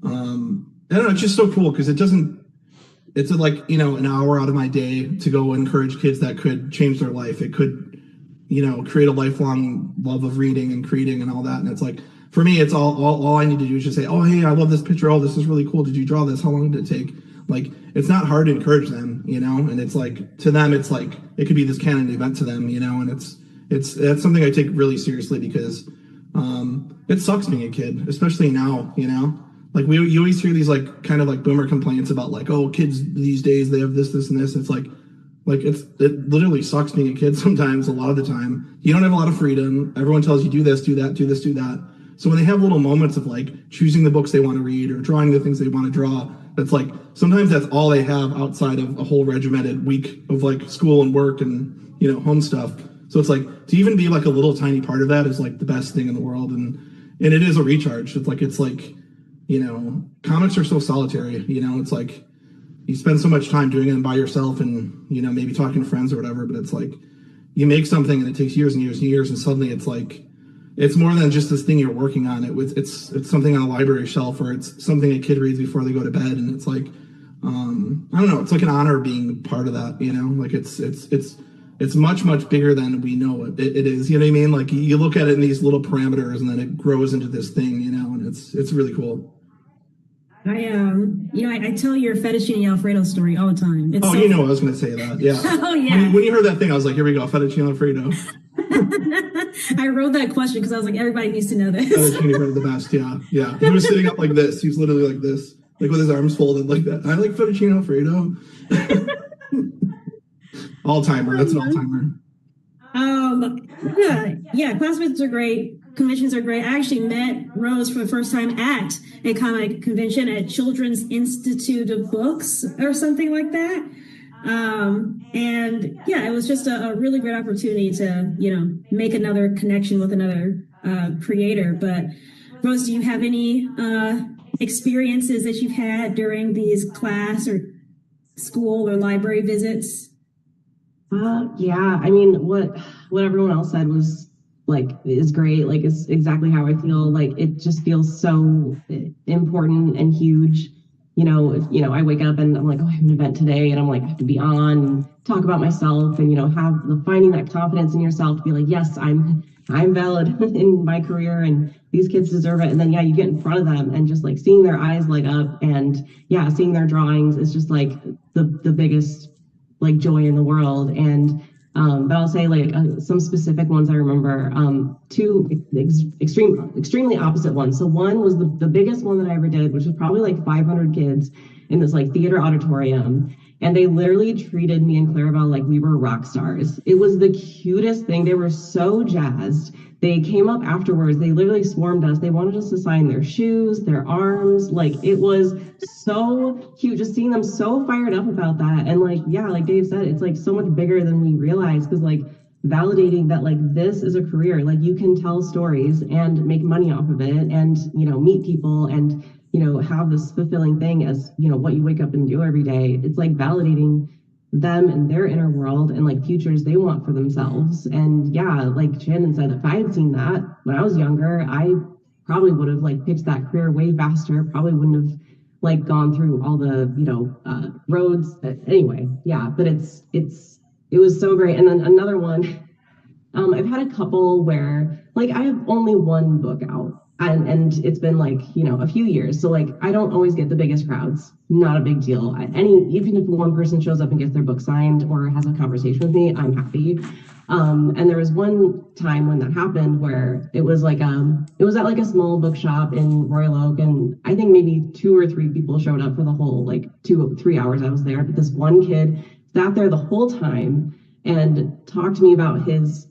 Speaker 3: I don't know, it's just so cool because it's like, you know, an hour out of my day to go encourage kids that could change their life. It could, you know, create a lifelong love of reading and creating and all that. And it's like, for me, it's all I need to do is just say, oh, hey, I love this picture. Oh, this is really cool. Did you draw this? How long did it take? Like, it's not hard to encourage them, you know? And it's like, to them, it's like, it could be this canon event to them, you know? And that's something I take really seriously because it sucks being a kid, especially now, you know? Like, you always hear these, like, kind of like boomer complaints about, like, oh, kids these days, they have this, and this. It's like it literally sucks being a kid sometimes, a lot of the time. You don't have a lot of freedom. Everyone tells you do this, do that, do this, do that. So when they have little moments of like choosing the books they want to read or drawing the things they want to draw, that's like sometimes that's all they have outside of a whole regimented week of like school and work and, you know, home stuff. So it's like to even be like a little tiny part of that is like the best thing in the world. And it is a recharge. It's like, you know, comics are so solitary, you know, it's like you spend so much time doing it by yourself and, you know, maybe talking to friends or whatever, but it's like you make something and it takes years and years and years and suddenly it's like, it's more than just this thing you're working on. It's something on a library shelf or it's something a kid reads before they go to bed. And it's like, I don't know, it's like an honor being part of that, you know, like it's much, much bigger than we know it is, you know what I mean? Like you look at it in these little parameters and then it grows into this thing, you know, and it's really cool.
Speaker 1: I tell your fettuccine Alfredo story all the time. It's
Speaker 3: you know I was going to say that. Yeah.
Speaker 1: Oh, yeah.
Speaker 3: When you heard that thing, I was like, here we go, fettuccine Alfredo.
Speaker 1: I wrote that question because I was like, everybody needs to know this.
Speaker 3: Fettuccine Alfredo, the best, yeah. He was sitting up like this. He was literally like this, like with his arms folded like that. I like fettuccine Alfredo. All-timer. That's an all-timer.
Speaker 1: Yeah, classmates are great. Conventions are great. I actually met Rose for the first time at a comic convention at Children's Institute of Books or something like that. And yeah, it was just a really great opportunity to, make another connection with another creator. But Rose, do you have any experiences that you've had during these class or school or library visits?
Speaker 5: Yeah, I mean, what everyone else said was is great. Like, it's exactly how I feel. Like, it just feels so important and huge. I wake up and I'm like, oh, I have an event today, and I'm like, I have to be on and talk about myself, and have finding that confidence in yourself to be like, yes, I'm valid in my career, and these kids deserve it. And then you get in front of them and just like seeing their eyes light up, and seeing their drawings is just like the biggest like joy in the world. And but I'll say some specific ones I remember, two extremely opposite ones. So one was the biggest one that I ever did, which was probably like 500 kids in this like theater auditorium. And they literally treated me and Clarabelle like we were rock stars. It was the cutest thing. They were so jazzed. They came up afterwards. They literally swarmed us. They wanted us to sign their shoes, their arms. Like, it was so cute just seeing them so fired up about that. And like Dave said, it's like so much bigger than we realize, because like validating that like this is a career, like you can tell stories and make money off of it, and meet people, and have this fulfilling thing as what you wake up and do every day. It's like validating them and their inner world and like futures they want for themselves. And like Shannon said, if I had seen that when I was younger, I probably would have like picked that career way faster, probably wouldn't have like gone through all the roads anyway. But it was so great. And then another one, I've had a couple where like I have only one book out, and it's been like a few years, so like I don't always get the biggest crowds. Not a big deal. Even if one person shows up and gets their book signed or has a conversation with me, I'm happy. And there was one time when that happened where it was like it was at like a small bookshop in Royal Oak, and I think maybe 2 or 3 people showed up for the whole like 2-3 hours I was there. But this one kid sat there the whole time and talked to me about his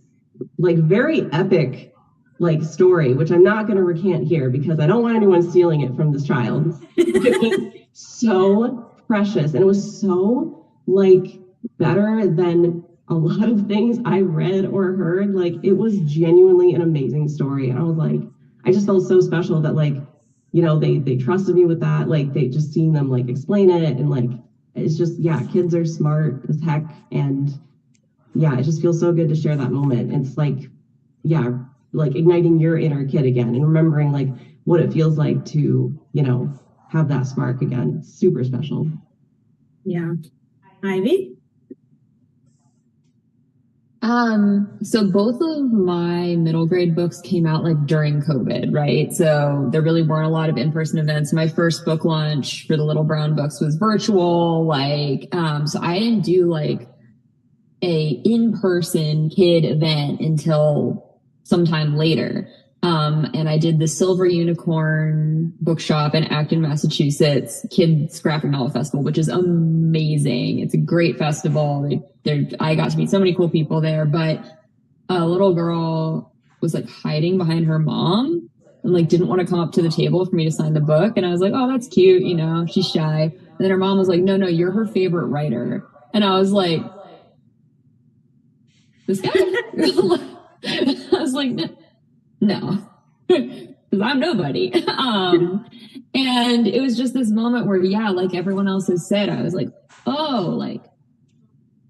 Speaker 5: like very epic like story, which I'm not going to recant here because I don't want anyone stealing it from this child. It was so precious, and it was so like better than a lot of things I read or heard. Like, it was genuinely an amazing story, and I was like, I just felt so special that like they trusted me with that. Like, they just seeing them like explain it, and like it's just kids are smart as heck, and it just feels so good to share that moment. It's like like igniting your inner kid again and remembering like what it feels like to have that spark again. It's super special.
Speaker 1: Yeah. Ivy?
Speaker 4: So both of my middle grade books came out like during COVID, right? So there really weren't a lot of in-person events. My first book launch for the Little Brown books was virtual. So I didn't do like a in-person kid event until sometime later. And I did the Silver Unicorn Bookshop in Acton, Massachusetts, Kids Graphic Novel Festival, which is amazing. It's a great festival. I got to meet so many cool people there, but a little girl was like hiding behind her mom and like didn't want to come up to the table for me to sign the book. And I was like, oh, that's cute. She's shy. And then her mom was like, no, you're her favorite writer. And I was like, this guy? I was like, no, because I'm nobody. And it was just this moment where, like everyone else has said, I was like, oh, like,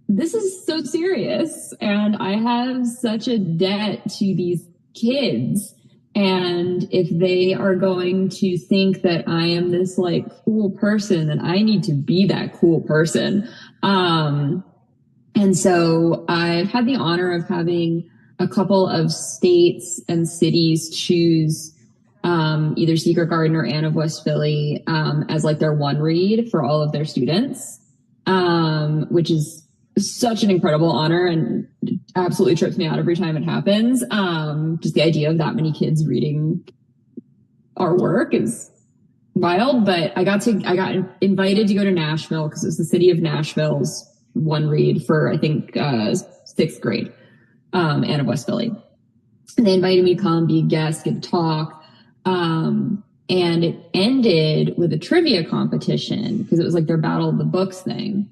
Speaker 4: this is so serious. And I have such a debt to these kids. And if they are going to think that I am this like cool person, then I need to be that cool person. And so I've had the honor of having a couple of states and cities choose either Secret Garden or Anne of West Philly as like their one read for all of their students, which is such an incredible honor and absolutely trips me out every time it happens. Just the idea of that many kids reading our work is wild. But I got invited to go to Nashville because it was the city of Nashville's one read for, I think, 6th grade, and of West Philly. And they invited me to come be a guest, give a talk. And it ended with a trivia competition because it was like their Battle of the Books thing.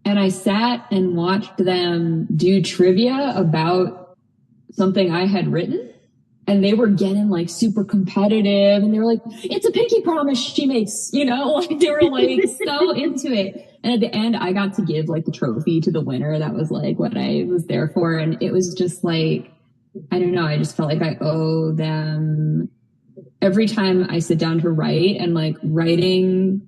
Speaker 4: And I sat and watched them do trivia about something I had written. And they were getting like super competitive, and they were like, it's a pinky promise she makes, you know, like they were like so into it. And at the end, I got to give like the trophy to the winner. That was like what I was there for. And it was just like, I don't know, I just felt like I owe them. Every time I sit down to write, and like writing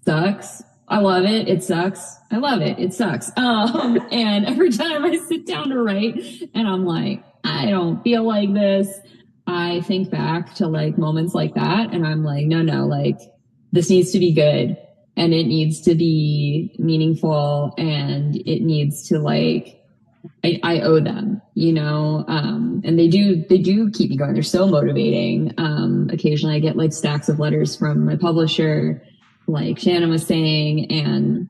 Speaker 4: sucks. I love it. It sucks. I love it. It sucks. And every time I sit down to write and I'm like, I don't feel like this, I think back to like moments like that. And I'm like, no, like this needs to be good, and it needs to be meaningful, and it needs to like, I owe them, you know, and they do keep me going. They're so motivating. Occasionally I get like stacks of letters from my publisher, like Shannon was saying, and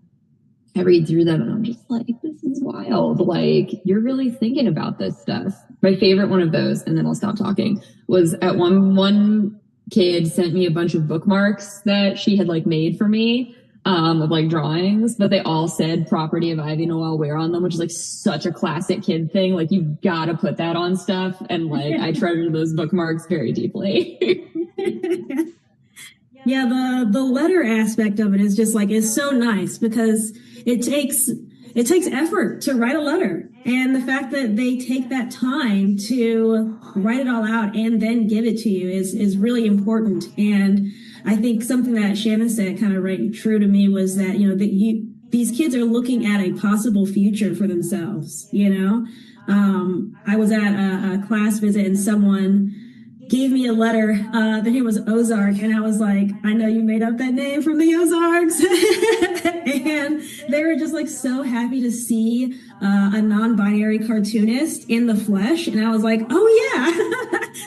Speaker 4: I read through them and I'm just like, this is wild. Like, you're really thinking about this stuff. My favorite one of those, and then I'll stop talking, was at one kid sent me a bunch of bookmarks that she had like made for me, of like drawings, but they all said Property of Ivy Noelle Weir on them, which is like such a classic kid thing. Like, you gotta put that on stuff. And like, I treasure those bookmarks very deeply.
Speaker 1: Yeah, the letter aspect of it is just like, it's so nice because it takes effort to write a letter. And the fact that they take that time to write it all out and then give it to you is really important. And I think something that Shannon said kind of rang true to me was that, you know, that these kids are looking at a possible future for themselves, you know? I was at a class visit and someone gave me a letter. The name was Ozark, and I was like, I know you made up that name from the Ozarks. And they were just like so happy to see a non-binary cartoonist in the flesh. And I was like, oh yeah,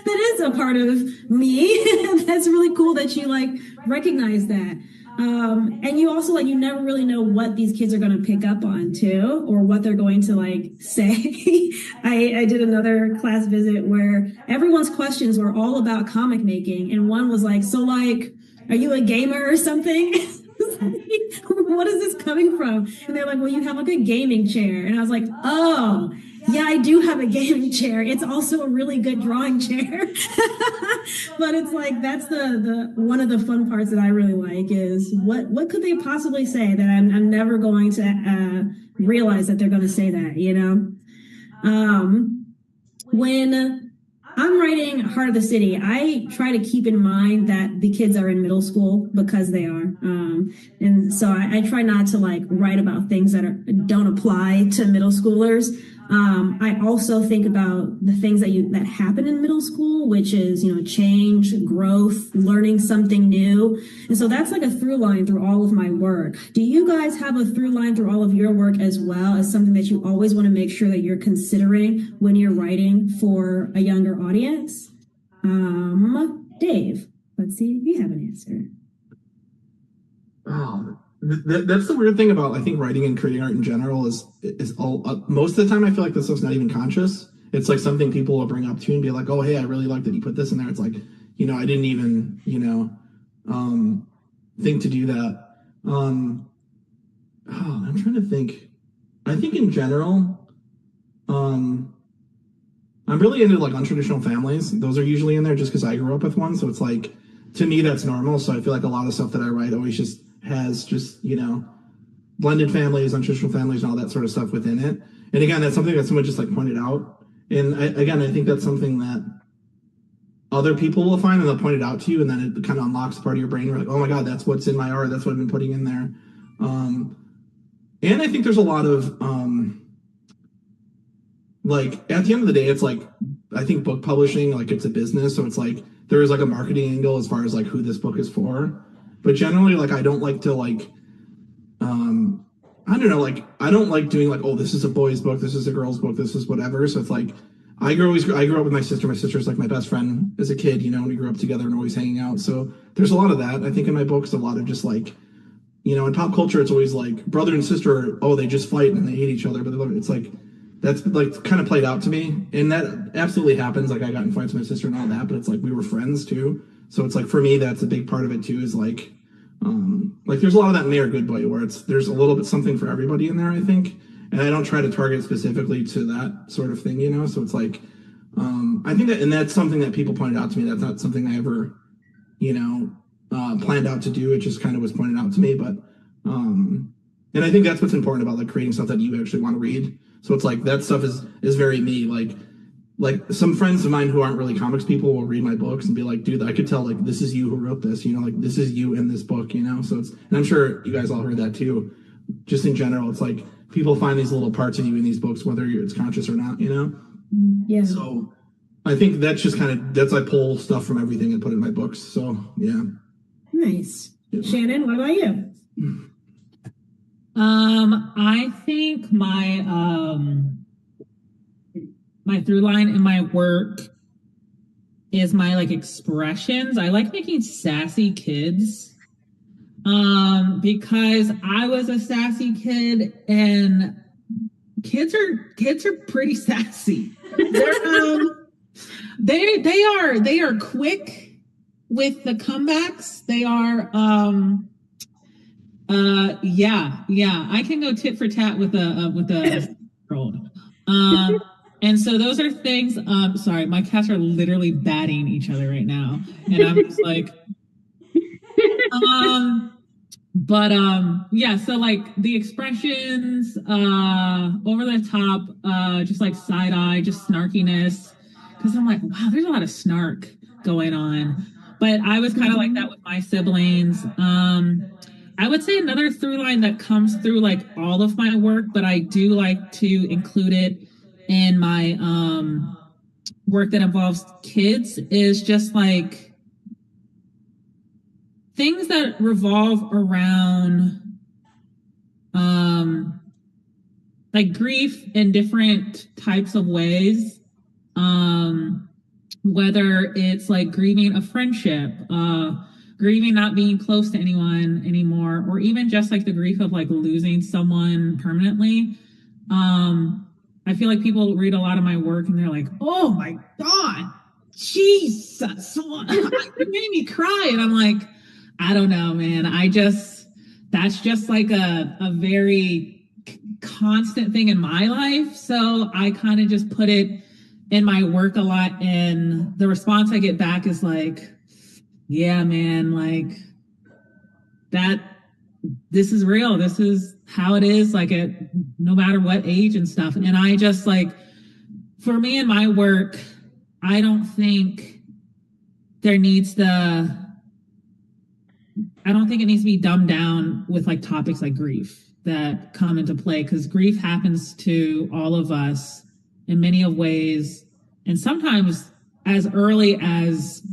Speaker 1: that is a part of me. That's really cool that you like recognize that. And you also, like, you never really know what these kids are going to pick up on too, or what they're going to like say. I did another class visit where everyone's questions were all about comic making. And one was like, so like, are you a gamer or something? What is this coming from? And they're like, well, you have like a gaming chair. And I was like, oh, yeah, I do have a gaming chair. It's also a really good drawing chair. But it's like, that's the one of the fun parts that I really like is what could they possibly say that I'm never going to realize that they're going to say that, you know? When I'm writing Heart of the City, I try to keep in mind that the kids are in middle school because they are. And so I try not to like write about things that don't apply to middle schoolers. I also think about the things that happen in middle school, which is, you know, change, growth, learning something new. And so that's like a through line through all of my work. Do you guys have a through line through all of your work as well, as something that you always want to make sure that you're considering when you're writing for a younger audience? Dave, let's see if you have an answer.
Speaker 3: That's the weird thing about, I think, writing and creating art in general is all most of the time I feel like this stuff's not even conscious. It's like something people will bring up to you and be like, oh, hey, I really like that you put this in there. It's like, you know, I didn't even, you know, think to do that. I'm trying to think. I think in general, I'm really into like untraditional families. Those are usually in there just because I grew up with one. So it's like, to me, that's normal. So I feel like a lot of stuff that I write always just has just, you know, blended families, untraditional families, and all that sort of stuff within it. And again, that's something that someone just like pointed out. And I think that's something that other people will find, and they'll point it out to you, and then it kind of unlocks a part of your brain. You're like, oh my God, that's what's in my art. That's what I've been putting in there. And I think there's a lot of, like, at the end of the day, it's like, I think book publishing, like, it's a business. So it's like, there is like a marketing angle as far as like who this book is for. But generally, like, I don't like to like, I don't know, like, I don't like doing like, oh, this is a boy's book, this is a girl's book, this is whatever. So it's like, I grew up with my sister. My sister's like my best friend as a kid, you know, and we grew up together and always hanging out. So there's a lot of that. I think in my books, a lot of just like you know, in pop culture, it's always like brother and sister, oh, they just fight and they hate each other, but it's like, that's like kind of played out to me. And that absolutely happens. Like I got in fights with my sister and all that, but it's like we were friends too. So it's like, for me, that's a big part of it too, is like there's a lot of that in Mayor Good Boy where there's a little bit something for everybody in there, I think. And I don't try to target specifically to that sort of thing, you know? So it's like, I think that, and that's something that people pointed out to me. That's not something I ever, you know, planned out to do. It just kind of was pointed out to me. But, and I think that's what's important about like creating stuff that you actually want to read. So it's like, that stuff is very me. Like some friends of mine who aren't really comics people will read my books and be like, dude, I could tell like, this is you who wrote this, you know, like this is you in this book, you know? So and I'm sure you guys all heard that too. Just in general, it's like people find these little parts of you in these books, whether it's conscious or not, you know?
Speaker 1: Yeah.
Speaker 3: So I think that's just I pull stuff from everything and put it in my books. So yeah.
Speaker 1: Nice. Yeah. Shannon, what about you?
Speaker 2: I think my through line in my work is my like expressions. I like making sassy kids. Because I was a sassy kid, and kids are pretty sassy. They are quick with the comebacks. They are I can go tit for tat with a year-old. And so those are things. Sorry, my cats are literally batting each other right now, and I'm just like, so like the expressions, over the top, just like side eye, just snarkiness, because I'm like, wow, there's a lot of snark going on. But I was kind of like that with my siblings. I would say another through line that comes through like all of my work, but I do like to include it in my work that involves kids, is just like things that revolve around like grief in different types of ways. Whether it's like grieving a friendship, grieving not being close to anyone anymore, or even just like the grief of like losing someone permanently. I feel like people read a lot of my work and they're like, oh my God, Jesus, you made me cry. And I'm like, I don't know, man. That's just like a very constant thing in my life. So I kind of just put it in my work a lot. And the response I get back is like, yeah, man, like this is real. This is how it is, like no matter what age and stuff. And I just like, for me in my work, I don't think it needs to be dumbed down with like topics like grief that come into play, because grief happens to all of us in many of ways, and sometimes as early as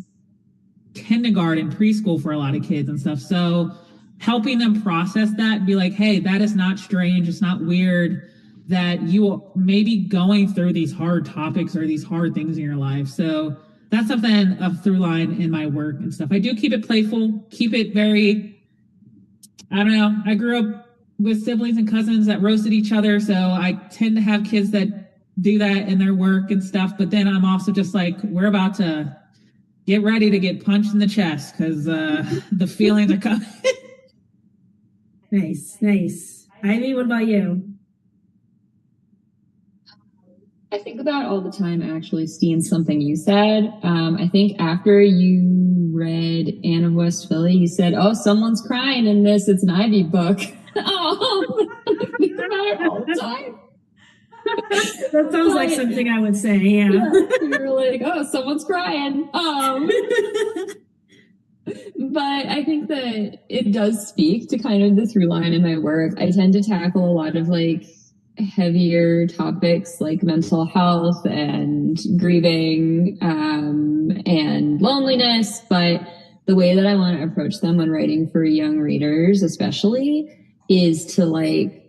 Speaker 2: kindergarten, preschool for a lot of kids and stuff. So helping them process that and be like, hey, that is not strange. It's not weird that you may be going through these hard topics or these hard things in your life. So that's something, a through line in my work and stuff. I do keep it playful, keep it very, I don't know. I grew up with siblings and cousins that roasted each other. So I tend to have kids that do that in their work and stuff. But then I'm also just like, we're about to get ready to get punched in the chest because the feelings are coming.
Speaker 1: Nice. Ivy, what about you?
Speaker 4: I think about all the time, actually, Steen, something you said. I think after you read Anne of West Philly, you said, oh, someone's crying in this. It's an Ivy book. Oh, I think about it all the time.
Speaker 1: That sounds like something I would say, yeah.
Speaker 4: You're like, oh, someone's crying. But I think that it does speak to kind of the through line in my work. I tend to tackle a lot of like heavier topics like mental health and grieving and loneliness, but the way that I want to approach them when writing for young readers especially is to like,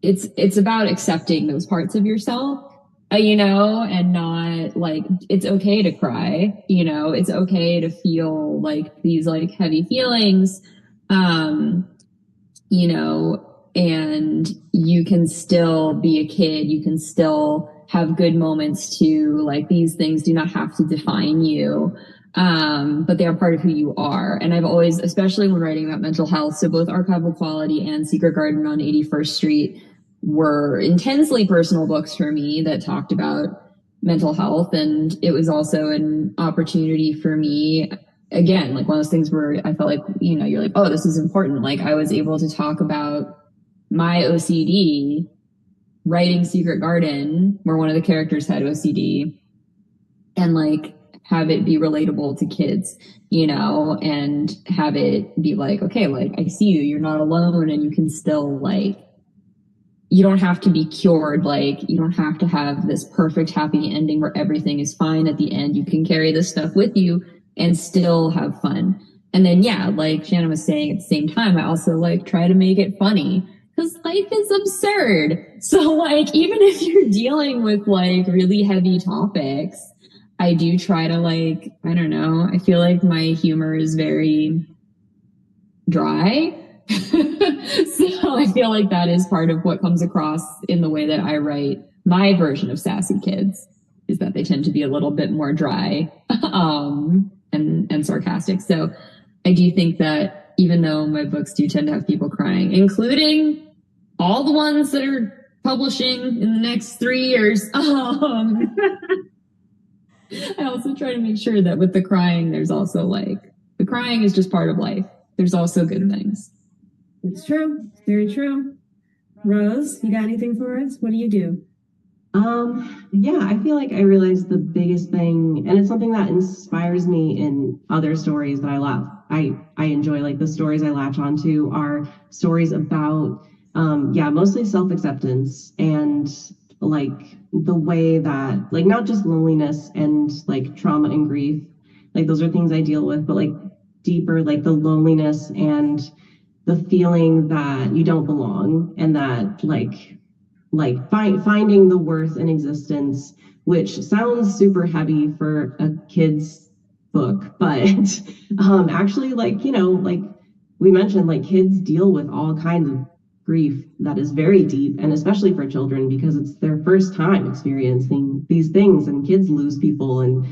Speaker 4: it's about accepting those parts of yourself, and not like, it's okay to cry, it's okay to feel like these like heavy feelings, You know, and you can still be a kid. You can still have good moments too. Like, these things do not have to define you. But they are part of who you are. And I've always, especially when writing about mental health, so both Archival Quality and Secret Garden on 81st Street were intensely personal books for me that talked about mental health. And it was also an opportunity for me, again, like one of those things where I felt like, you know, you're like, oh, this is important. Like, I was able to talk about my OCD writing Secret Garden, where one of the characters had OCD, and like have it be relatable to kids, you know, and have it be like, okay, like, I see you, you're not alone, and you can still, like, you don't have to be cured. Like, you don't have to have this perfect happy ending where everything is fine at the end. You can carry this stuff with you and still have fun. And then, yeah, like Shannon was saying, at the same time, I also like try to make it funny, because life is absurd. So like, even if you're dealing with like really heavy topics, I do try to, like, I don't know, I feel like my humor is very dry. So I feel like that is part of what comes across in the way that I write my version of Sassy Kids, is that they tend to be a little bit more dry, and sarcastic. So I do think that even though my books do tend to have people crying, including all the ones that are publishing in the next 3 years, I also try to make sure that with the crying, there's also like, the crying is just part of life. There's also good things.
Speaker 1: It's true. It's very true. Rose, you got anything for us? What do you do?
Speaker 5: Yeah, I feel like I realized the biggest thing, and it's something that inspires me in other stories that I love. I enjoy, like, the stories I latch onto are stories about, mostly self-acceptance, and like the way that, like, not just loneliness and like trauma and grief, like those are things I deal with, but like deeper, like the loneliness and the feeling that you don't belong, and that finding the worth in existence, which sounds super heavy for a kid's book, but actually, like, you know, like we mentioned, like, kids deal with all kinds of grief that is very deep, and especially for children, because it's their first time experiencing these things, and kids lose people, and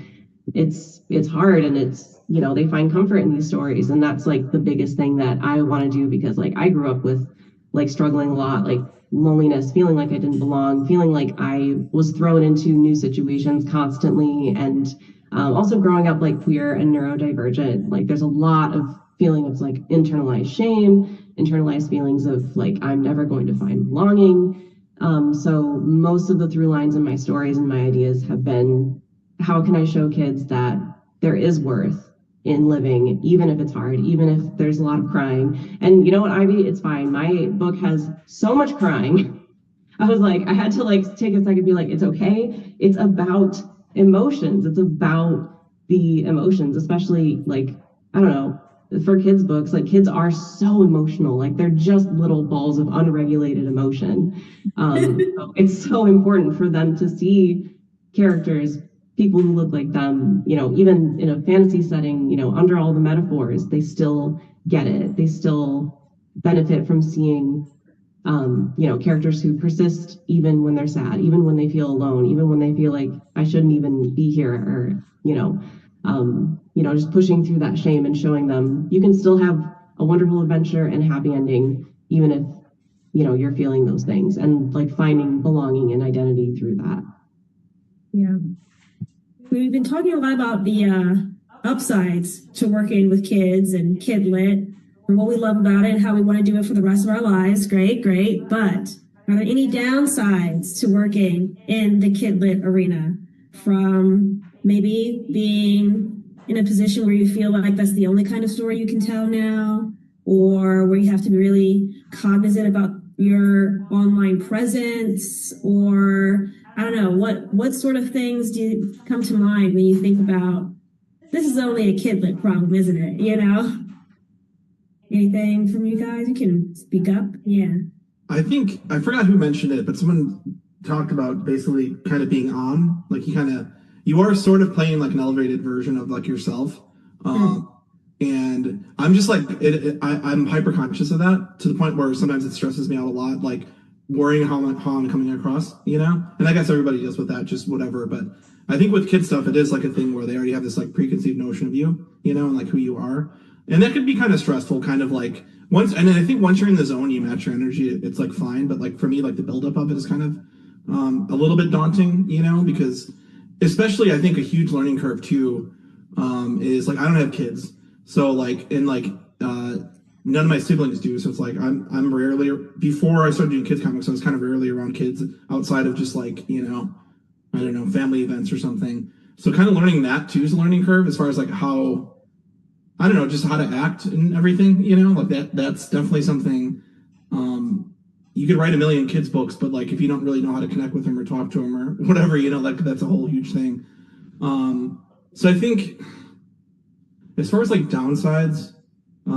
Speaker 5: it's hard, and it's, you know, they find comfort in these stories. And that's like the biggest thing that I want to do, because like I grew up with like struggling a lot, like loneliness, feeling like I didn't belong, feeling like I was thrown into new situations constantly, and also growing up like queer and neurodivergent, like there's a lot of feeling of like internalized shame, internalized feelings of like I'm never going to find belonging. So most of the through lines in my stories and my ideas have been, how can I show kids that there is worth in living, even if it's hard, even if there's a lot of crying. And you know what, Ivy, it's fine. My book has so much crying. I was like, I had to like take a second and be like, it's okay. It's about emotions. It's about the emotions, especially like, I don't know, for kids' books, like kids are so emotional. Like they're just little balls of unregulated emotion. So it's so important for them to see characters, people who look like them, you know, even in a fantasy setting, you know, under all the metaphors, they still get it. They still benefit from seeing, you know, characters who persist even when they're sad, even when they feel alone, even when they feel like I shouldn't even be here, or, you know, just pushing through that shame and showing them you can still have a wonderful adventure and happy ending, even if, you know, you're feeling those things, and like finding belonging and identity through that.
Speaker 1: Yeah. We've been talking a lot about the upsides to working with kids and Kidlit, and what we love about it, and how we want to do it for the rest of our lives. Great, great. But are there any downsides to working in the Kidlit arena, from maybe being in a position where you feel like that's the only kind of story you can tell now, or where you have to be really cognizant about your online presence, or I don't know, what sort of things do come to mind when you think about, this is only a Kidlit problem, isn't it? You know? Anything from you guys? You can speak up. Yeah.
Speaker 3: I think, I forgot who mentioned it, but someone talked about basically kind of being you are sort of playing like an elevated version of like yourself. And And I'm just like, I'm hyper conscious of that to the point where sometimes it stresses me out a lot, like worrying how I'm coming across, you know? And I guess everybody deals with that, just whatever. But I think with kid stuff, it is like a thing where they already have this like preconceived notion of you, you know, and like who you are. And that could be kind of stressful, kind of like and then I think once you're in the zone, you match your energy, it's like fine. But like for me, like the buildup of it is kind of a little bit daunting, you know, because especially I think a huge learning curve too is like I don't have kids. So like, and like, none of my siblings do. So it's like, I'm rarely, before I started doing kids comics, I was kind of rarely around kids outside of just like, you know, I don't know, family events or something. So kind of learning that too is a learning curve as far as like how, I don't know, just how to act and everything, you know, like that's definitely something, you could write a million kids books, but like, if you don't really know how to connect with them or talk to them or whatever, you know, like that's a whole huge thing. So I think, as far as like downsides, I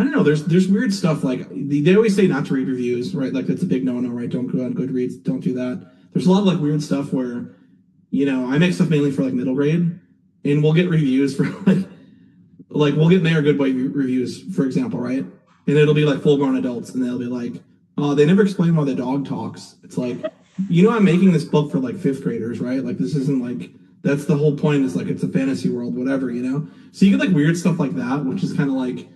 Speaker 3: don't know. There's weird stuff like they always say not to read reviews, right? Like that's a big no-no, right? Don't go on Goodreads. Don't do that. There's a lot of like weird stuff where, you know, I make stuff mainly for like middle grade, and we'll get reviews for like we'll get Mayor Good Boy reviews, for example, right? And it'll be like full-grown adults, and they'll be like, "Oh, they never explain why the dog talks." It's like, you know, I'm making this book for like fifth graders, right? Like this isn't like. That's the whole point is like, it's a fantasy world, whatever, you know? So you get like weird stuff like that, which is kind of like,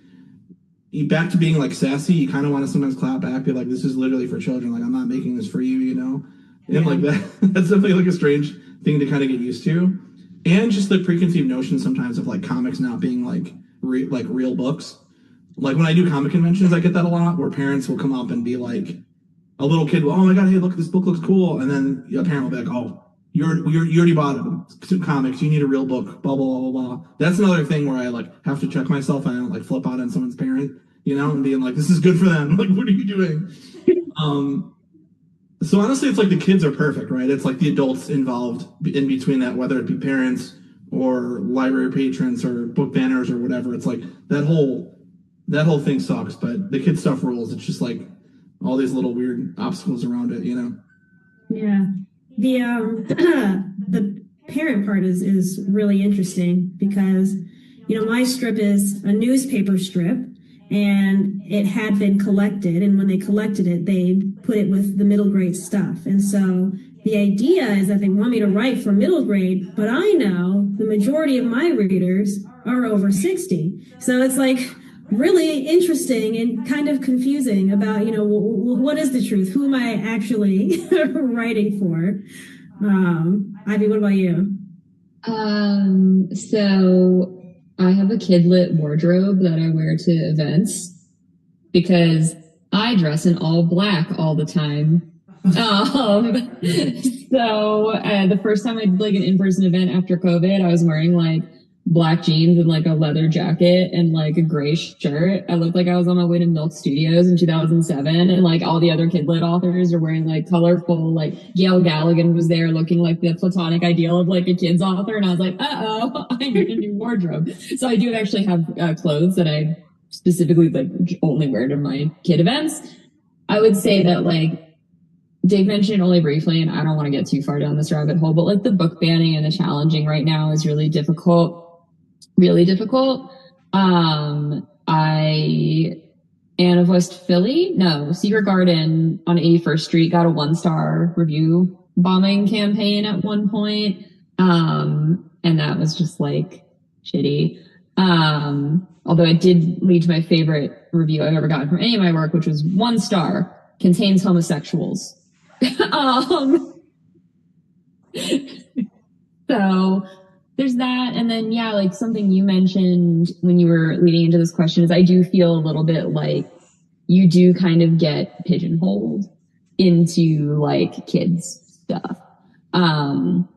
Speaker 3: back to being like sassy, you kind of want to sometimes clap back, be like, this is literally for children. Like, I'm not making this for you, you know? And like that's definitely like a strange thing to kind of get used to. And just the preconceived notion sometimes of like comics not being like, real books. Like when I do comic conventions, I get that a lot where parents will come up and be like, a little kid will, oh my God, hey, look, this book looks cool. And then a parent will be like, oh, you already bought comics. You need a real book. Blah blah blah blah blah. That's another thing where I like have to check myself. I don't like flip out on someone's parent, you know, and being like, "This is good for them." Like, what are you doing? So honestly, it's like the kids are perfect, right? It's like the adults involved in between that, whether it be parents or library patrons or book banners or whatever. It's like that whole thing sucks, but the kid stuff rules. It's just like all these little weird obstacles around it, you know?
Speaker 1: Yeah. The parent part is really interesting because, you know, my strip is a newspaper strip and it had been collected. And when they collected it, they put it with the middle grade stuff. And so the idea is that they want me to write for middle grade, but I know the majority of my readers are over 60. So it's like really interesting and kind of confusing about, you know, what is the truth? Who am I actually writing for? Ivy, what about you?
Speaker 4: So I have a Kidlit wardrobe that I wear to events because I dress in all black all the time. So the first time I did like an in-person event after COVID, I was wearing like black jeans and like a leather jacket and like a gray shirt. I looked like I was on my way to Milk Studios in 2007, and like all the other Kidlit authors are wearing like colorful, like Gail Galligan was there looking like the platonic ideal of like a kid's author, and I was like, I need a new wardrobe. So I do actually have clothes that I specifically like only wear to my kid events. I would say that like Dave mentioned only briefly, and I don't want to get too far down this rabbit hole, but like the book banning and the challenging right now is really difficult. Really difficult. Anne of West Philly, Secret Garden on 81st Street got a 1-star review bombing campaign at one point. And that was just like shitty. Although it did lead to my favorite review I've ever gotten from any of my work, which was 1 star, contains homosexuals. So there's that. And then, yeah, like something you mentioned when you were leading into this question is I do feel a little bit like you do kind of get pigeonholed into like kids stuff.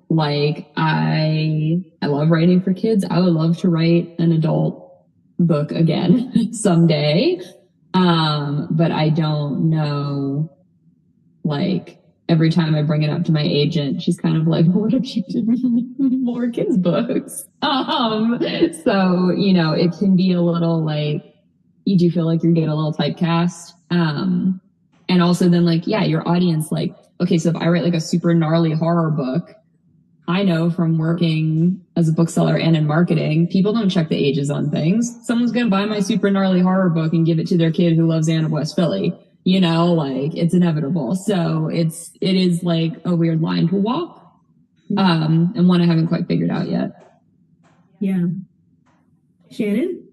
Speaker 4: Like I love writing for kids. I would love to write an adult book again someday. But I don't know, like, every time I bring it up to my agent, she's kind of like, what if you did more kids books? So, you know, it can be a little like, you do feel like you're getting a little typecast. And also then like, yeah, your audience, like, okay, so if I write like a super gnarly horror book, I know from working as a bookseller and in marketing, people don't check the ages on things. Someone's going to buy my super gnarly horror book and give it to their kid who loves Anne of West Philly. You know, like it's inevitable. So it is like a weird line to walk. And one I haven't quite figured out yet.
Speaker 1: Yeah. Shannon?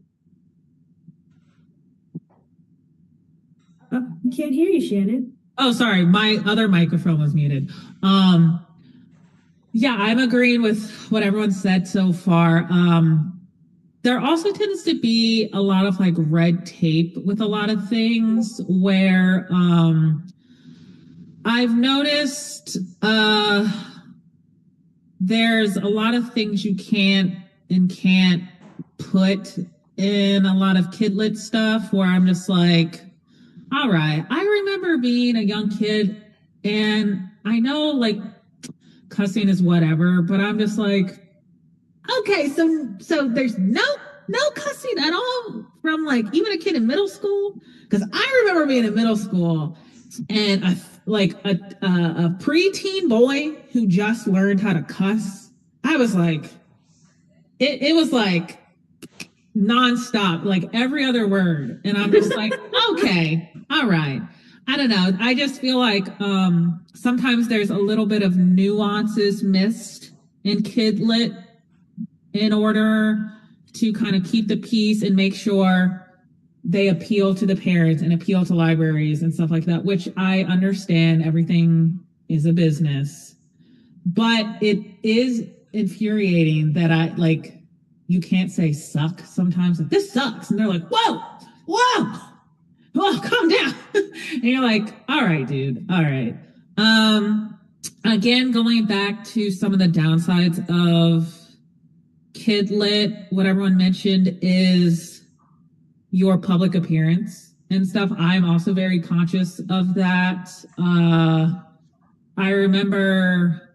Speaker 1: Oh, we can't hear you, Shannon.
Speaker 2: Oh, sorry. My other microphone was muted. Yeah, I'm agreeing with what everyone said so far. There also tends to be a lot of like red tape with a lot of things where I've noticed there's a lot of things you can't put in a lot of Kidlit stuff where I'm just like, all right, I remember being a young kid and I know like cussing is whatever, but I'm just like, okay, so there's no cussing at all from like even a kid in middle school, because I remember being in middle school and a preteen boy who just learned how to cuss. I was like, it was like nonstop, like every other word, and I'm just like, okay, all right. I don't know. I just feel like sometimes there's a little bit of nuances missed in Kidlit in order to kind of keep the peace and make sure they appeal to the parents and appeal to libraries and stuff like that, which I understand everything is a business. But it is infuriating that you can't say suck sometimes. Like, this sucks. And they're like, whoa, calm down. And you're like, all right, dude. All right. Again, going back to some of the downsides of Kidlit, what everyone mentioned is your public appearance and stuff. I'm also very conscious of that. I remember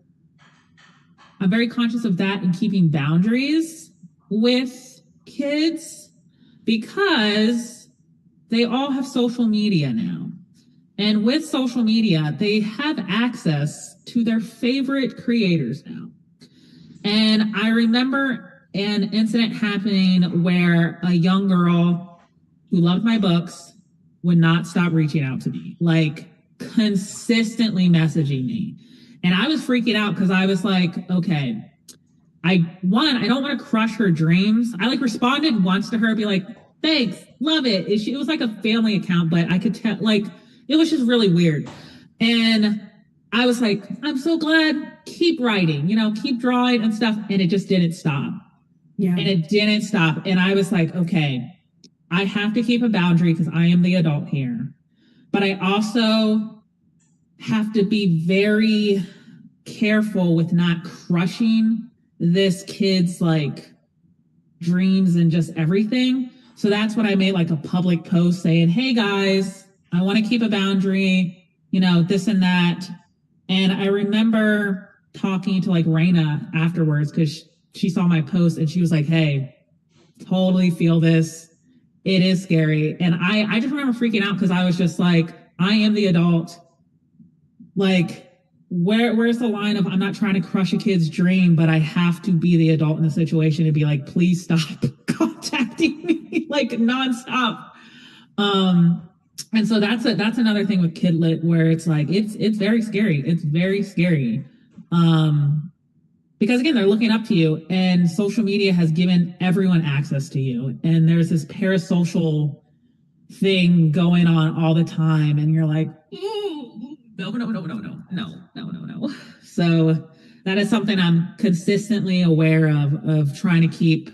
Speaker 2: I'm very conscious of that and keeping boundaries with kids because they all have social media now. And with social media, they have access to their favorite creators now. And I remember an incident happening where a young girl who loved my books would not stop reaching out to me, like consistently messaging me. And I was freaking out because I was like, okay, I don't want to crush her dreams. I like responded once to her, be like, thanks, love it. It was like a family account, but I could tell, like, it was just really weird. And I was like, I'm so glad, keep writing, keep drawing and stuff. And it just didn't stop.
Speaker 1: Yeah.
Speaker 2: And it didn't stop. And I was like, okay, I have to keep a boundary because I am the adult here. But I also have to be very careful with not crushing this kid's like dreams and just everything. So that's what I made like a public post saying, hey guys, I want to keep a boundary, this and that. And I remember talking to like Raina afterwards because she saw my post and she was like, hey, totally feel this. It is scary. And I just remember freaking out because I was just like, I am the adult. Like, where's the line of I'm not trying to crush a kid's dream, but I have to be the adult in the situation and be like, please stop contacting me like nonstop. And so that's another thing with Kidlit where it's like it's very scary. It's very scary. Because again, they're looking up to you and social media has given everyone access to you. And there's this parasocial thing going on all the time. And you're like, no. So that is something I'm consistently aware of trying to keep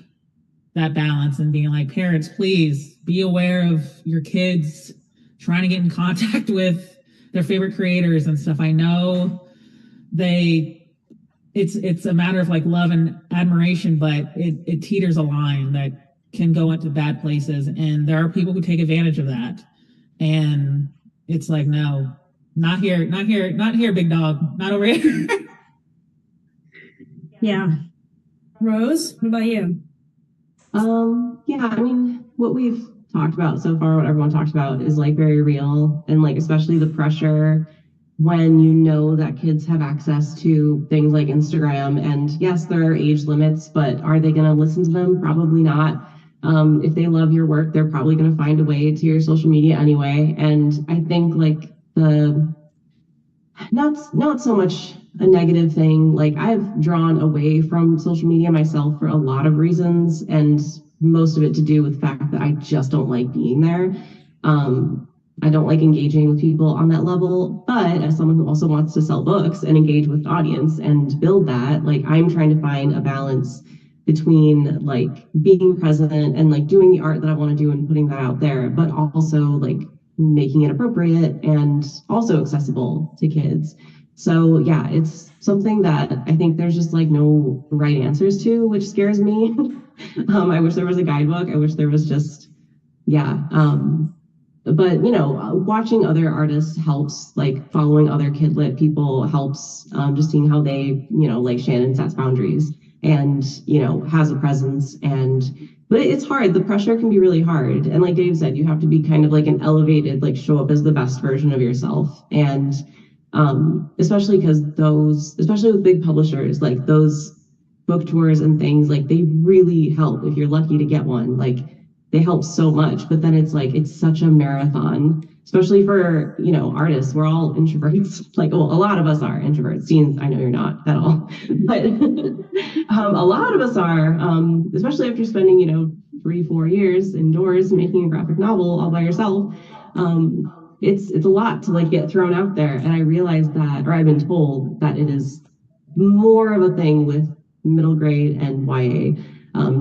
Speaker 2: that balance and being like, parents, please be aware of your kids trying to get in contact with their favorite creators and stuff. I know it's a matter of like love and admiration, but it teeters a line that can go into bad places. And there are people who take advantage of that. And it's like, no, not here, big dog, not over here.
Speaker 1: Yeah. Rose, what about you?
Speaker 5: Yeah, I mean, what we've talked about so far, what everyone talked about is like very real. And like, especially the pressure when you know that kids have access to things like Instagram, and yes, there are age limits, but are they going to listen to them? Probably not. If they love your work, they're probably going to find a way to your social media anyway. And I think like not so much a negative thing. Like I've drawn away from social media myself for a lot of reasons, and most of it to do with the fact that I just don't like being there. I don't like engaging with people on that level, but as someone who also wants to sell books and engage with the audience and build that, like I'm trying to find a balance between like being present and like doing the art that I want to do and putting that out there, but also like making it appropriate and also accessible to kids. So yeah, it's something that I think there's just like no right answers to, which scares me. I wish there was a guidebook. I wish there was just, yeah. But you know, watching other artists helps, like following other Kidlit people helps, just seeing how they, you know, like Shannon sets boundaries and, you know, has a presence. But it's hard. The pressure can be really hard. And like Dave said, you have to be kind of like an elevated, like show up as the best version of yourself. And especially because especially with big publishers, like those book tours and things, like they really help if you're lucky to get one. Like they help so much, but then it's like, it's such a marathon, especially for, you know, artists. We're all introverts. Like, well, a lot of us are introverts. Dean, I know you're not at all, but a lot of us are, especially after spending, you know, 3-4 years indoors making a graphic novel all by yourself. It's a lot to like get thrown out there. And I realized that, or I've been told that it is more of a thing with middle grade and YA,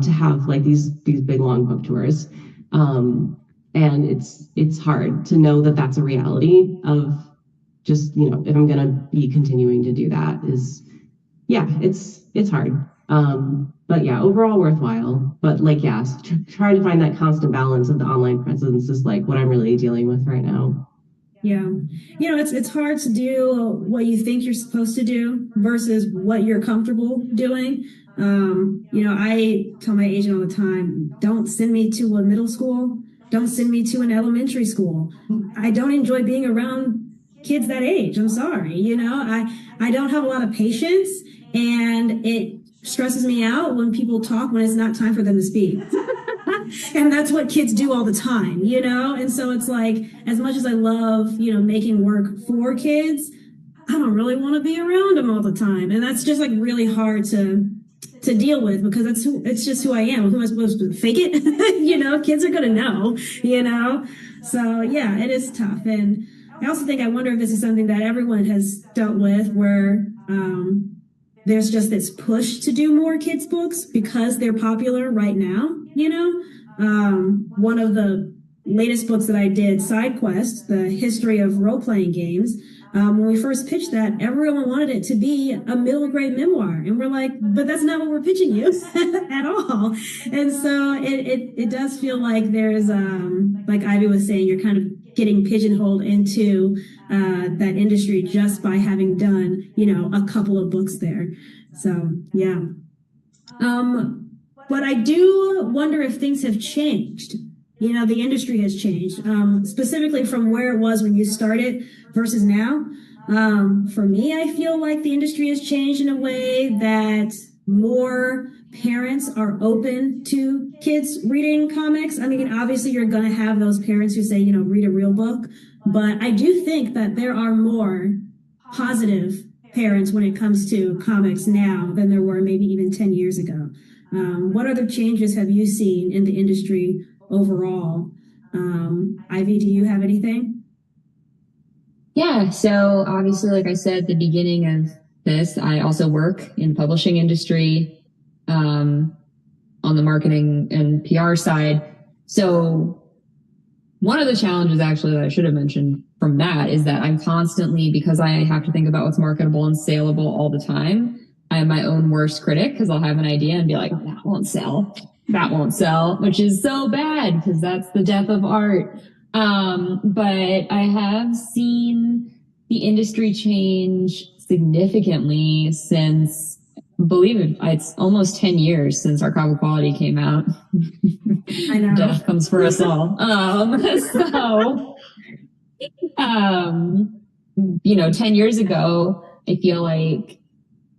Speaker 5: to have like these big long book tours. And it's hard to know that that's a reality of just, you know, if I'm going to be continuing to do that is, yeah, it's hard. But yeah, overall worthwhile. But like, yeah, trying to find that constant balance of the online presence is like what I'm really dealing with right now.
Speaker 1: Yeah. You know, it's hard to do what you think you're supposed to do versus what you're comfortable doing. You know, I tell my agent all the time, don't send me to a middle school. Don't send me to an elementary school. I don't enjoy being around kids that age. I'm sorry. You know, I don't have a lot of patience, and it stresses me out when people talk when it's not time for them to speak. And that's what kids do all the time, you know? And so it's like, as much as I love, you know, making work for kids, I don't really want to be around them all the time. And that's just like really hard to deal with, because it's just who I am. Who am I supposed to fake it? You know, kids are going to know, you know? So yeah, it is tough. And I also think, I wonder if this is something that everyone has dealt with, where, there's just this push to do more kids books because they're popular right now, you know? One of the latest books that I did, Side Quest, the history of role-playing games, when we first pitched that, everyone wanted it to be a middle grade memoir. And we're like, but that's not what we're pitching you at all. And so it does feel like there's, like Ivy was saying, you're kind of getting pigeonholed into that industry just by having done, you know, a couple of books there. So, yeah. But I do wonder if things have changed. You know, the industry has changed, specifically from where it was when you started versus now. For me, I feel like the industry has changed in a way that more parents are open to kids reading comics. I mean, obviously you're going to have those parents who say, you know, read a real book, but I do think that there are more positive parents when it comes to comics now than there were maybe even 10 years ago. What other changes have you seen in the industry overall? Ivy, do you have anything?
Speaker 4: Yeah, so obviously, like I said at the beginning of this, I also work in publishing industry, on the marketing and PR side. So one of the challenges actually that I should have mentioned from that is that I'm constantly, because I have to think about what's marketable and saleable all the time, I am my own worst critic, because I'll have an idea and be like, that won't sell, which is so bad because that's the death of art. But I have seen the industry change significantly since, believe it, it's almost 10 years since our Cover Quality came out.
Speaker 1: I know.
Speaker 4: Death comes for us all. 10 years ago, I feel like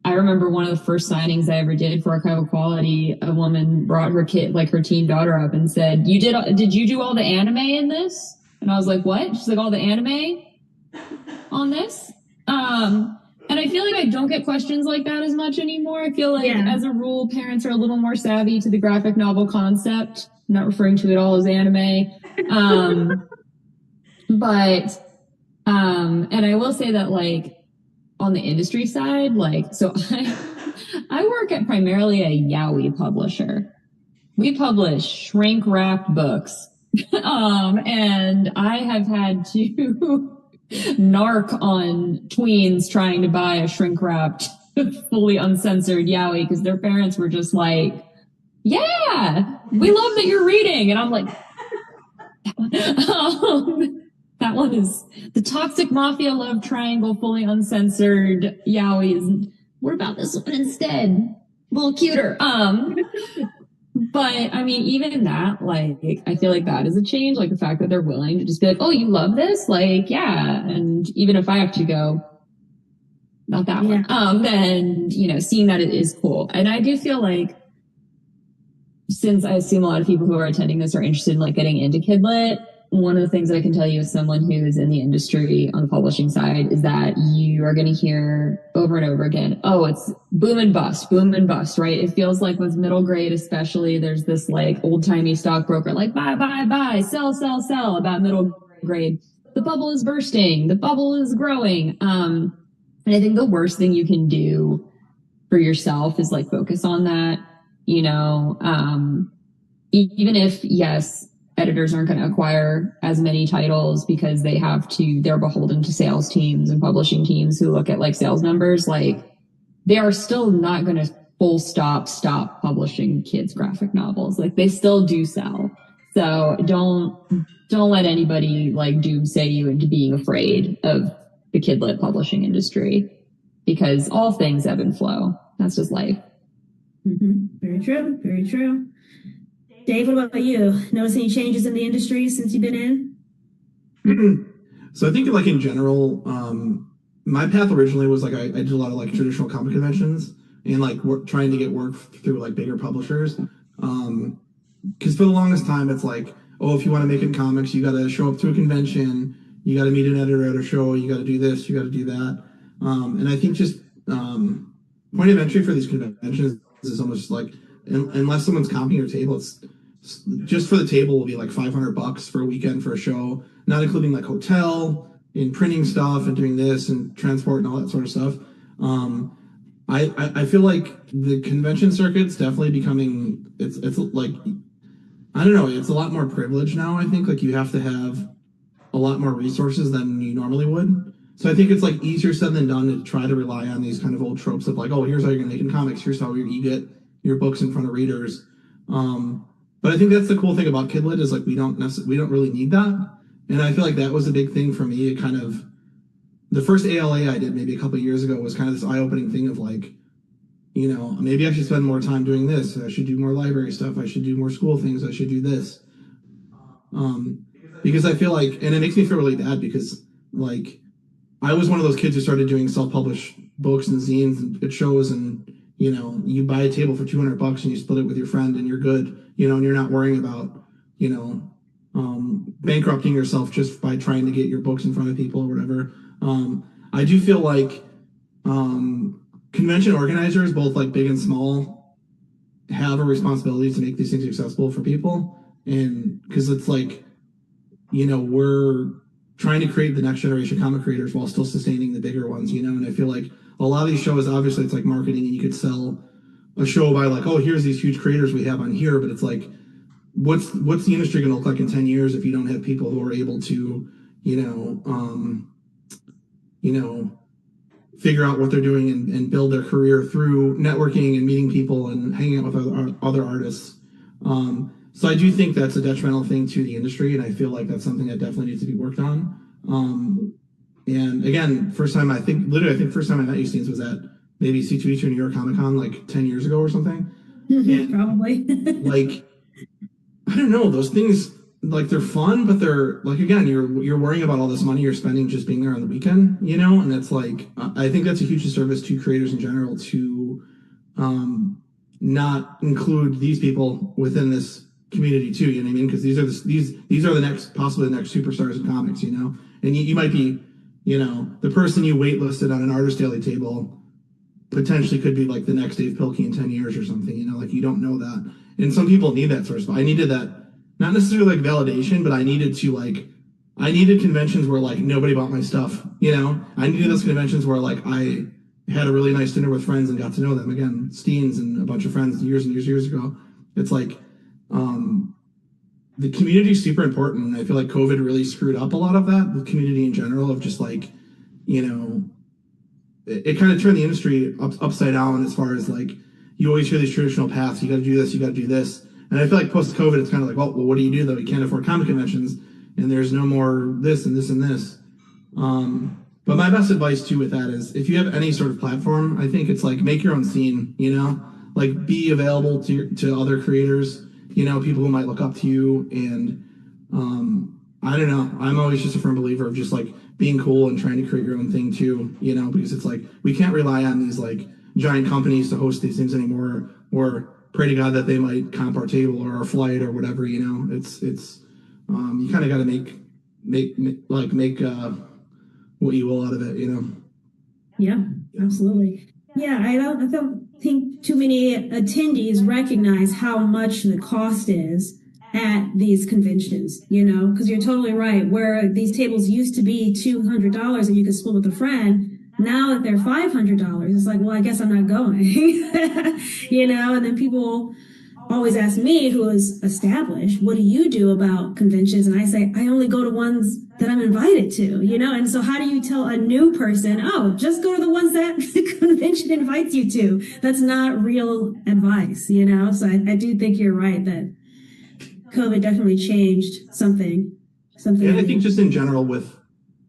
Speaker 4: I remember one of the first signings I ever did for Archival Quality. A woman brought her kid, like her teen daughter, up and said, did you do all the anime in this? And I was like, what? She's like, all the anime on this? And I feel like I don't get questions like that as much anymore. I feel like as a rule, parents are a little more savvy to the graphic novel concept. I'm not referring to it all as anime. And I will say that, like, on the industry side, like, so I work at primarily a Yowie publisher. We publish shrink wrapped books. And I have had to narc on tweens trying to buy a shrink wrapped, fully uncensored Yowie because their parents were just like, yeah, we love that you're reading. And I'm like, that one is the toxic mafia love triangle, fully uncensored Yowies. What about this one instead? A little cuter. But I mean, even that, like, I feel like that is a change. Like the fact that they're willing to just be like, oh, you love this? Like, yeah. And even if I have to go, not that one, then, seeing that it is cool. And I do feel like, since I assume a lot of people who are attending this are interested in, like, getting into Kidlit, one of the things that I can tell you as someone who is in the industry on the publishing side is that you are going to hear over and over again, oh, it's boom and bust, right? It feels like with middle grade, especially, there's this like old timey stockbroker, like buy, sell about middle grade. The bubble is bursting. The bubble is growing. And I think the worst thing you can do for yourself is like focus on that, even if, yes, editors aren't going to acquire as many titles because they're beholden to sales teams and publishing teams who look at like sales numbers. Like, they are still not going to stop publishing kids graphic novels. Like, they still do sell. So don't let anybody like doomsay you into being afraid of the Kidlit publishing industry, because all things ebb and flow. That's just life.
Speaker 1: Mm-hmm. Very true. Very true. Dave, what about you? Notice any changes in the industry since you've been
Speaker 3: in? So I think, like, in general, my path originally was like I did a lot of like traditional comic conventions and like trying to get work through like bigger publishers. Because for the longest time, it's like, oh, if you want to make it in comics, you got to show up to a convention, you got to meet an editor at a show, you got to do this, you got to do that. And I think just point of entry for these conventions is almost like, unless someone's comping your table, it's just for the table will be like $500 for a weekend for a show, not including like hotel and printing stuff and doing this and transport and all that sort of stuff. I feel like the convention circuit's definitely becoming, it's like, I don't know, it's a lot more privileged now. I think like you have to have a lot more resources than you normally would. So I think it's like easier said than done to try to rely on these kind of old tropes of like, oh, here's how you're gonna make in comics, here's how you get your books in front of readers. But I think that's the cool thing about Kidlit is like we don't really need that. And I feel like that was a big thing for me. It kind of, the first ALA I did maybe a couple of years ago was kind of this eye-opening thing of like, maybe I should spend more time doing this. I should do more library stuff. I should do more school things. I should do this. Because I feel like, and it makes me feel really bad because like I was one of those kids who started doing self-published books and zines at shows, and you buy a table for $200 and you split it with your friend and you're good, and you're not worrying about, bankrupting yourself just by trying to get your books in front of people or whatever. I do feel like convention organizers, both like big and small, have a responsibility to make these things accessible for people. And because it's like, we're trying to create the next generation of comic creators while still sustaining the bigger ones, and I feel like a lot of these shows, obviously it's like marketing, and you could sell a show by like, oh, here's these huge creators we have on here, but it's like, what's the industry going to look like in 10 years if you don't have people who are able to, figure out what they're doing and build their career through networking and meeting people and hanging out with other artists. So I do think that's a detrimental thing to the industry, and I feel like that's something that definitely needs to be worked on. And again, first time I met you, Steens, was at maybe C2E2 New York Comic Con like 10 years ago or something. And
Speaker 1: Probably.
Speaker 3: like, I don't know, those things, like they're fun, but they're like, again, you're worrying about all this money you're spending just being there on the weekend, you know, and it's like I think that's a huge disservice to creators in general to not include these people within this community too. You know what I mean? Because these are the next, possibly the next superstars in comics, you know, and you might be, you know, the person you waitlisted on an artist daily table potentially could be like the next Dave Pilkey in 10 years or something, you know, like you don't know that. And some people need that sort of stuff. I needed that, not necessarily like validation, but I needed conventions where like nobody bought my stuff, you know. I needed those conventions where like I had a really nice dinner with friends and got to know them. Again, Steens and a bunch of friends years and years ago. It's like the community is super important, and I feel like COVID really screwed up a lot of that. The community in general of just like, you know, it kind of turned the industry upside down as far as like you always hear these traditional paths. You got to do this. You got to do this. And I feel like post-COVID, it's kind of like, well, what do you do though? You can't afford comic conventions, and there's no more this and this and this. But my best advice too with that is, if you have any sort of platform, I think it's like make your own scene. You know, like be available to other creators. You know, people who might look up to you, and I don't know. I'm always just a firm believer of just like being cool and trying to create your own thing too. You know, because it's like we can't rely on these like giant companies to host these things anymore, or pray to God that they might comp our table or our flight or whatever, you know. It's you kind of got to make what you will out of it, you know.
Speaker 1: Yeah, absolutely. Yeah, I don't think too many attendees recognize how much the cost is at these conventions, you know, because you're totally right. Where these tables used to be $200 and you could split with a friend, now that they're $500, it's like, well, I guess I'm not going, you know. And then people always ask me, who is established, what do you do about conventions? And I say, I only go to ones that I'm invited to, you know. And so how do you tell a new person, oh, just go to the ones that the convention invites you to? That's not real advice, you know. So I do think you're right that COVID definitely changed something.
Speaker 3: And I think just in general with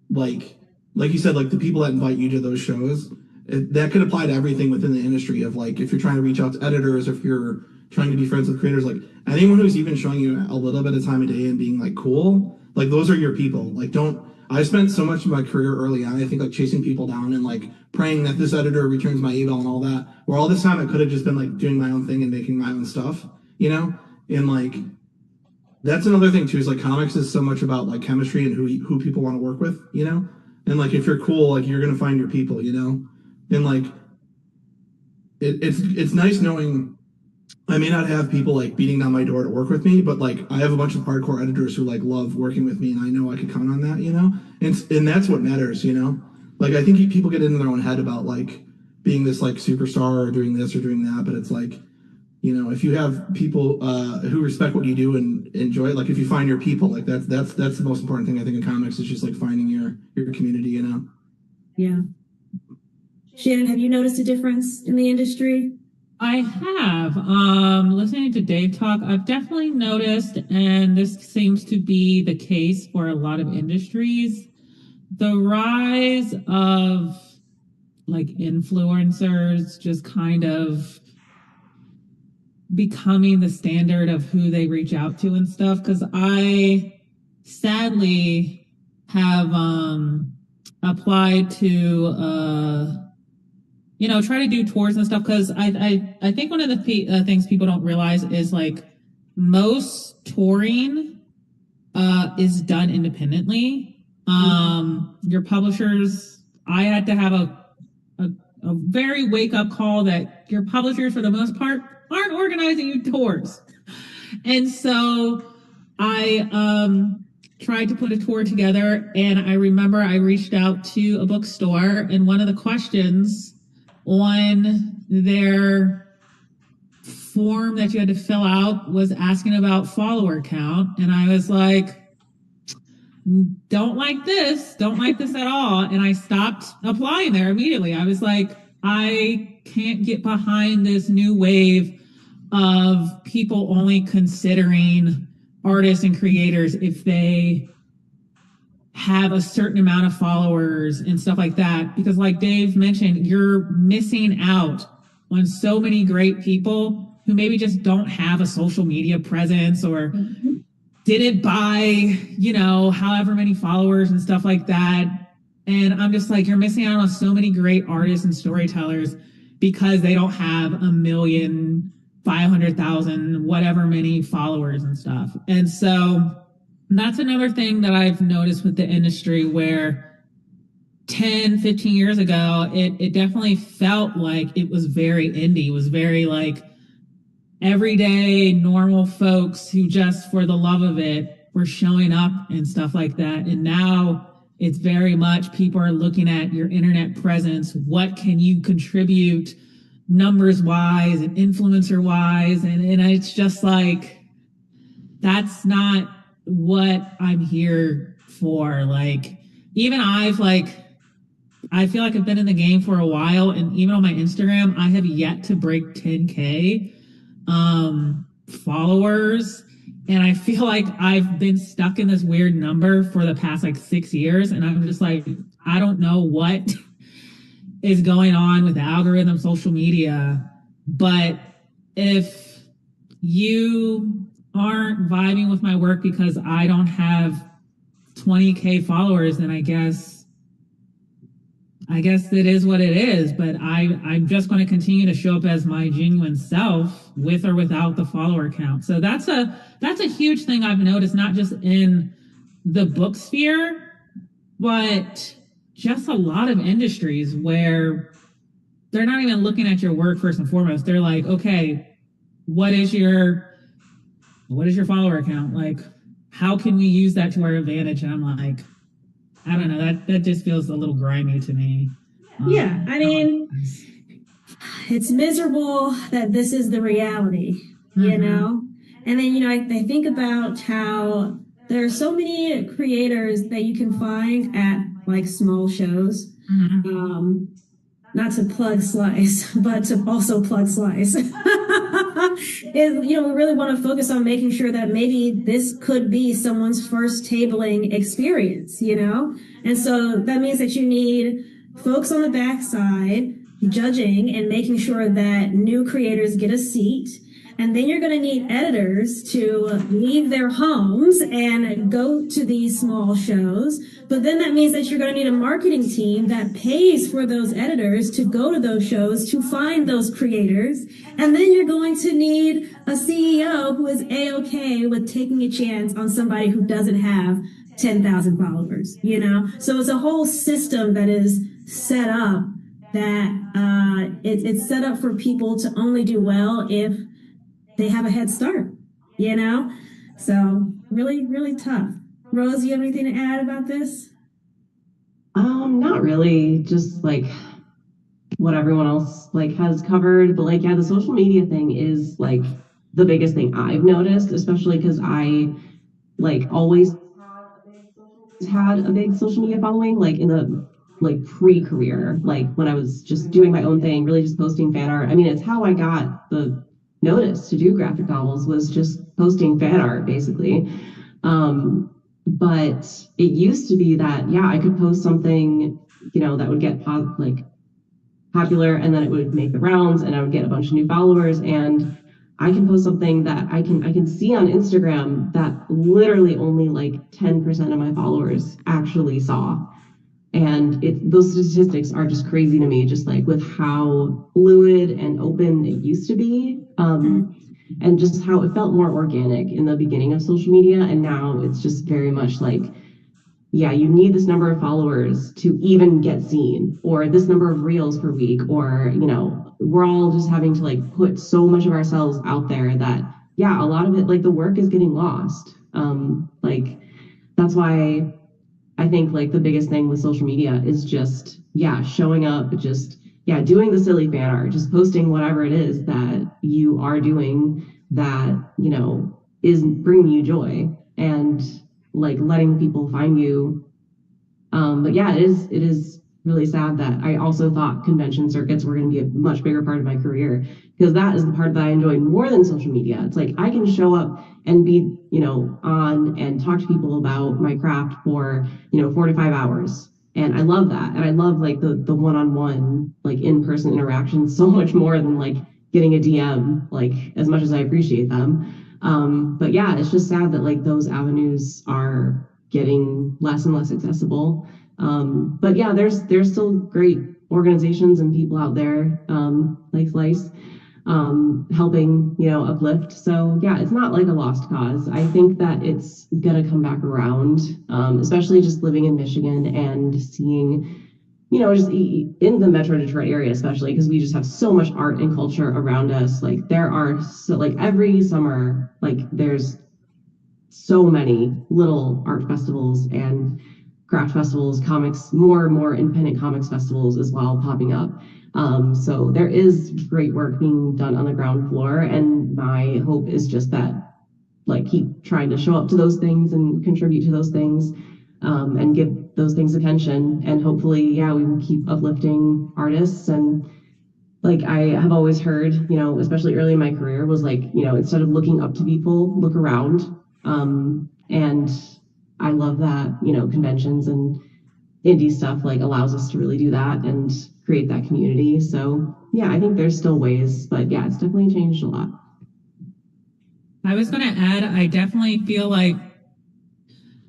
Speaker 3: like you said, like the people that invite you to those shows, that could apply to everything within the industry of like, if you're trying to reach out to editors, if you're trying to be friends with creators, like anyone who's even showing you a little bit of time of day and being like cool, like those are your people. Like I spent so much of my career early on, I think, like chasing people down and like praying that this editor returns my email and all that, where all this time I could have just been like doing my own thing and making my own stuff, you know. And like that's another thing too, is like comics is so much about like chemistry and who people want to work with, you know. And like if you're cool, like you're gonna find your people, you know. And like it's nice knowing I may not have people like beating down my door to work with me, but like I have a bunch of hardcore editors who like love working with me, and I know I could count on that, you know. And that's what matters, you know. Like I think people get in their own head about like being this like superstar or doing this or doing that, but it's like, you know, if you have people who respect what you do and enjoy it, like if you find your people, like that's the most important thing I think in comics, is just like finding your community, you know.
Speaker 1: Yeah. Shannon, have you noticed a difference in the industry?
Speaker 2: I have. Listening to Dave talk, I've definitely noticed, and this seems to be the case for a lot of industries, the rise of like influencers just kind of becoming the standard of who they reach out to and stuff. Because I sadly have applied to you know, try to do tours and stuff, because I think one of the things people don't realize is like most touring is done independently. Your publishers, I had to have a very wake up call that your publishers for the most part aren't organizing you tours. And so I tried to put a tour together, and I remember I reached out to a bookstore, and one of the questions on their form that you had to fill out was asking about follower count. And I was like, don't like this at all. And I stopped applying there immediately. I was like, I can't get behind this new wave of people only considering artists and creators if they have a certain amount of followers and stuff like that. Because like Dave mentioned, you're missing out on so many great people who maybe just don't have a social media presence or didn't buy, however many followers and stuff like that. And I'm just like, you're missing out on so many great artists and storytellers because they don't have 1,500,000, whatever many followers and stuff. And so that's another thing that I've noticed with the industry where 10, 15 years ago, it definitely felt like it was very indie. It was very like everyday, normal folks who just for the love of it were showing up and stuff like that. And now it's very much people are looking at your internet presence. What can you contribute numbers wise and influencer wise? And it's just like, that's not what I'm here for. Like, even I feel like I've been in the game for a while, and even on my Instagram, I have yet to break 10K followers. And I feel like I've been stuck in this weird number for the past like 6 years. And I'm just like, I don't know what is going on with the algorithm, social media. But if you aren't vibing with my work because I don't have 20K followers, then I guess it is what it is. But I'm just going to continue to show up as my genuine self with or without the follower count. So that's a huge thing I've noticed, not just in the book sphere, but just a lot of industries where they're not even looking at your work first and foremost. They're like, okay, what is your follower count? Like, how can we use that to our advantage? And I'm like, I don't know, that just feels a little grimy to me.
Speaker 1: Yeah, I mean, it's miserable that this is the reality, you know? And then, I think about how there are so many creators that you can find at like small shows. Not to plug Slice, but to also plug Slice. We really want to focus on making sure that maybe this could be someone's first tabling experience, And so that means that you need folks on the backside judging and making sure that new creators get a seat. And then you're going to need editors to leave their homes and go to these small shows. But then that means that you're going to need a marketing team that pays for those editors to go to those shows to find those creators. And then you're going to need a CEO who is A-okay with taking a chance on somebody who doesn't have 10,000 followers, So it's a whole system that is set up that it's set up for people to only do well if they have a head start, So really, really tough. Rose, you have anything to add about this?
Speaker 5: Not really. Just like what everyone else has covered. But the social media thing is like the biggest thing I've noticed, especially because I always had a big social media following, in the pre-career, when I was just doing my own thing, really just posting fan art. I mean, it's how I got the notice to do graphic novels, was just posting fan art basically. But it used to be that, I could post something, that would get popular, and then it would make the rounds and I would get a bunch of new followers. And I can post something that I can see on Instagram that literally only 10% of my followers actually saw. And those statistics are just crazy to me, just with how fluid and open it used to be. And just how it felt more organic in the beginning of social media. And now it's just very much you need this number of followers to even get seen, or this number of reels per week, or, we're all just having to put so much of ourselves out there that, a lot of it, the work is getting lost. That's why I think the biggest thing with social media is just, showing up, just, doing the silly fan art, just posting whatever it is that you are doing that, is bringing you joy, and letting people find you. But it is really sad that I also thought convention circuits were going to be a much bigger part of my career, because that is the part that I enjoy more than social media. It's I can show up and be, on and talk to people about my craft for, 4 to 5 hours. And I love that. And I love the one-on-one, in-person interaction so much more than getting a DM, as much as I appreciate them. But yeah, it's just sad that like those avenues are getting less and less accessible. But yeah, there's still great organizations and people out there, like Slice, helping, uplift. So yeah, it's not like a lost cause. I think that it's gonna come back around, especially just living in Michigan and seeing, just in the Metro Detroit area, especially because we just have so much art and culture around us. Like there are so like every summer, like there's so many little art festivals and craft festivals, comics, more and more independent comics festivals as well popping up. So there is great work being done on the ground floor, and my hope is just that like keep trying to show up to those things and contribute to those things, and give those things attention, and hopefully, yeah, we will keep uplifting artists. And like I have always heard, especially early in my career, was like, instead of looking up to people, look around. And I love that, conventions and indie stuff like allows us to really do that and create that community. So yeah, I think there's still ways, but yeah, it's definitely changed a lot.
Speaker 2: I was going to add, I definitely feel like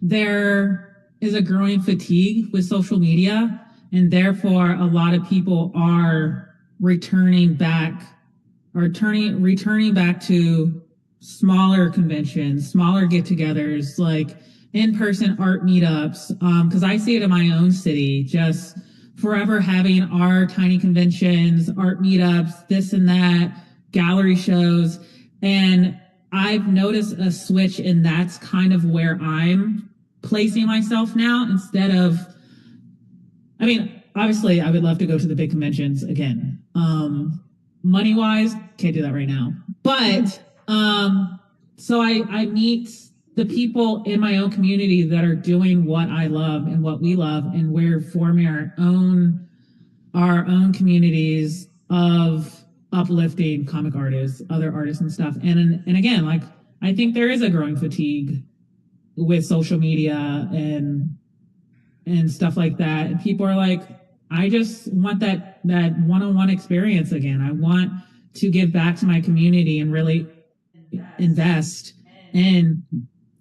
Speaker 2: there is a growing fatigue with social media, and therefore a lot of people are returning back to smaller conventions, smaller get-togethers, like in-person art meetups. Because I see it in my own city, just forever having our tiny conventions, art meetups, this and that, gallery shows. And I've noticed a switch, and that's kind of where I'm placing myself now, instead of, I mean, obviously I would love to go to the big conventions again. Money wise, can't do that right now. But so I meet the people in my own community that are doing what I love and what we love, and we're forming our own communities of uplifting comic artists, other artists and stuff. And again, like I think there is a growing fatigue with social media and stuff like that. And people are like, I just want that one-on-one experience again. I want to give back to my community and really invest in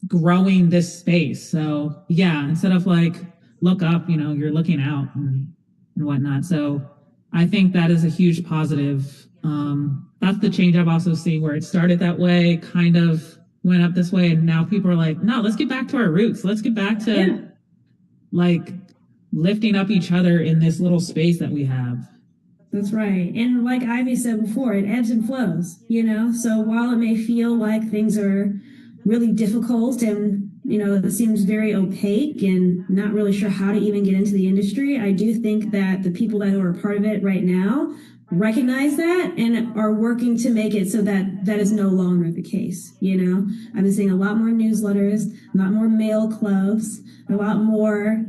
Speaker 2: growing this space. So yeah, instead of like look up, you're looking out and whatnot. So I think that is a huge positive. That's the change I've also seen, where it started that way, kind of went up this way, and now people are like, no, let's get back to our roots. Let's get back to like lifting up each other in this little space that we have.
Speaker 1: That's right. And like Ivy said before, it ebbs and flows, So while it may feel like things are really difficult and, it seems very opaque and not really sure how to even get into the industry, I do think that the people that are a part of it right now recognize that and are working to make it so that that is no longer the case. I've been seeing a lot more newsletters, a lot more mail clubs, a lot more,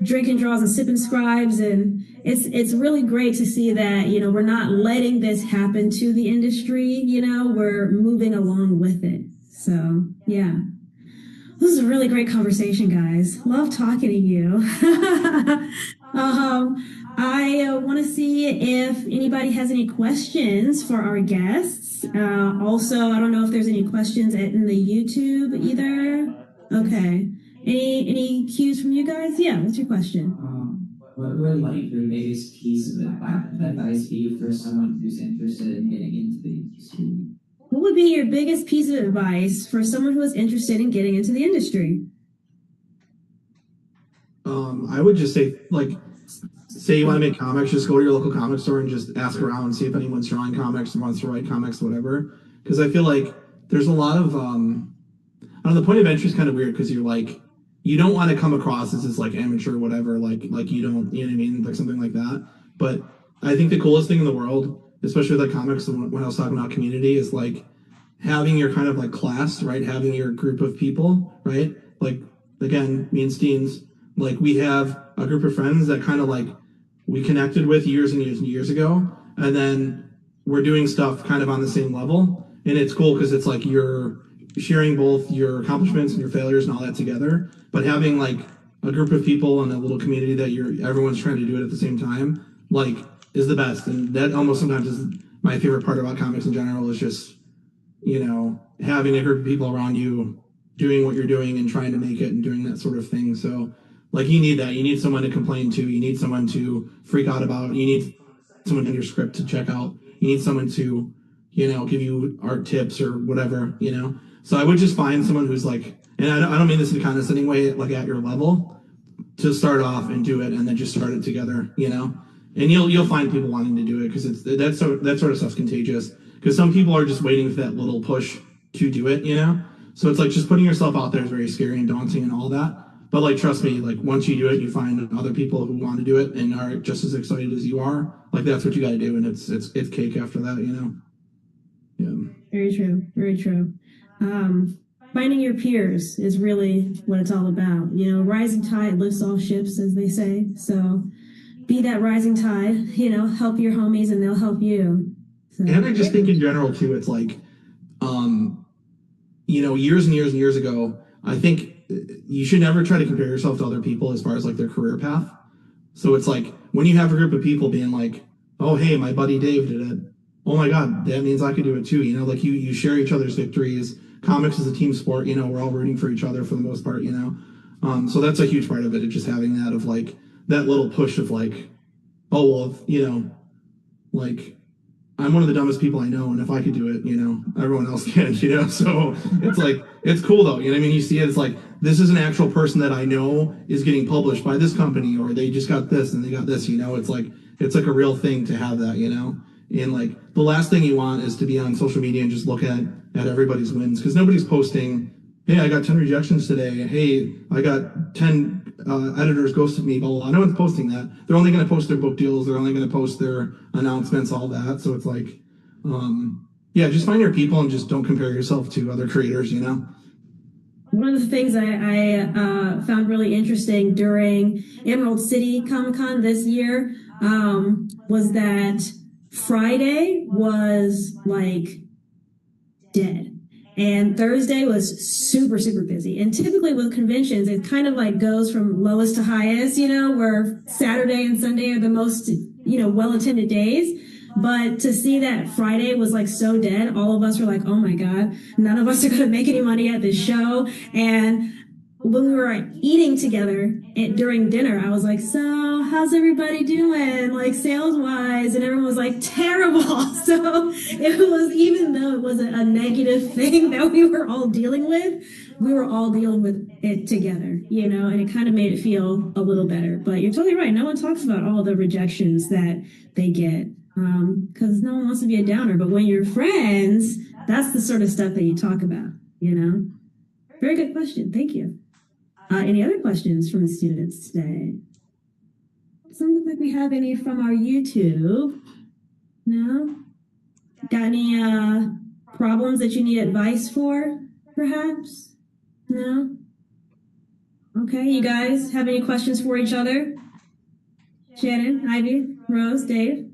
Speaker 1: drink and draws and sip and scribes. And it's really great to see that, we're not letting this happen to the industry, we're moving along with it. So yeah, this is a really great conversation, guys. Love talking to you. I want to see if anybody has any questions for our guests. Also, I don't know if there's any questions in the YouTube either. Okay. Any cues from you guys? Yeah, what's your question?
Speaker 6: What would like your biggest piece of advice be for someone who's interested in getting into the industry?
Speaker 1: What would be your biggest piece of advice for someone who is interested in getting into the industry?
Speaker 3: I would just say, like, say you want to make comics, just go to your local comic store and just ask around and see if anyone's drawing comics or wants to write comics, whatever. Because I feel like there's a lot of, I don't know, the point of entry is kind of weird because you're like, you don't want to come across as this like amateur or whatever, like you don't, you know what I mean, like something like that. But I think the coolest thing in the world, especially with the comics, when I was talking about community, is like having your kind of like class, right? Having your group of people, right? Like, again, me and Steens, like we have a group of friends that kind of like we connected with years and years and years ago, and then we're doing stuff kind of on the same level. And it's cool because it's like you're sharing both your accomplishments and your failures and all that together, but having like a group of people and a little community that everyone's trying to do it at the same time, like, is the best. And that almost sometimes is my favorite part about comics in general, is just having a group of people around you doing what you're doing and trying to make it and doing that sort of thing. So like you need that. You need someone to complain to. You need someone to freak out about. You need someone in your script to check out. You need someone to, give you art tips or whatever. So I would just find someone who's like, and I don't mean this in a condescending way, like at your level, to start off and do it, and then just start it together. And you'll find people wanting to do it because that sort of stuff's contagious. Because some people are just waiting for that little push to do it. So it's like just putting yourself out there is very scary and daunting and all that. But like, trust me, like once you do it, you find other people who want to do it and are just as excited as you are. Like that's what you got to do, and it's cake after that. Yeah.
Speaker 1: Very true. Very true. Finding your peers is really what it's all about. Rising tide lifts all ships, as they say. So be that rising tide. Help your homies, and they'll help you. So,
Speaker 3: and I just think in general too, it's like, years and years and years ago, I think you should never try to compare yourself to other people as far as like their career path. So it's like when you have a group of people being like, oh, hey, my buddy Dave did it. Oh my God, that means I could do it too. Like you share each other's victories. Comics is a team sport. We're all rooting for each other for the most part, So that's a huge part of it. It's just having that of like that little push of like, oh, well, like I'm one of the dumbest people I know, and if I could do it, everyone else can, So it's like, it's cool though. You see it, it's like, this is an actual person that I know is getting published by this company, or they just got this and they got this, it's like a real thing to have that, and like the last thing you want is to be on social media and just look at everybody's wins, because nobody's posting, hey, I got 10 rejections today. Hey, I got 10 editors ghosted me. Blah, blah, blah. No one's posting that. They're only going to post their book deals. They're only going to post their announcements, all that. So it's like, just find your people and just don't compare yourself to other creators,
Speaker 1: One of the things I found really interesting during Emerald City Comic-Con this year was that Friday was like dead. And Thursday was super, super busy. And typically with conventions, it kind of like goes from lowest to highest, where Saturday and Sunday are the most, well-attended days. But to see that Friday was like so dead, all of us were like, oh my God, none of us are going to make any money at this show. And when we were eating together during dinner, I was like, so how's everybody doing? Like sales wise? And everyone was like, terrible. So it was, even though it was a negative thing that we were all dealing with, we were all dealing with it together, and it kind of made it feel a little better. But you're totally right. No one talks about all the rejections that they get, because no one wants to be a downer. But when you're friends, that's the sort of stuff that you talk about, Very good question. Thank you. Any other questions from the students today? Doesn't look like we have any from our YouTube. No? Got any problems that you need advice for, perhaps? No? Okay, you guys have any questions for each other? Shannon, Ivy, Rose, Dave?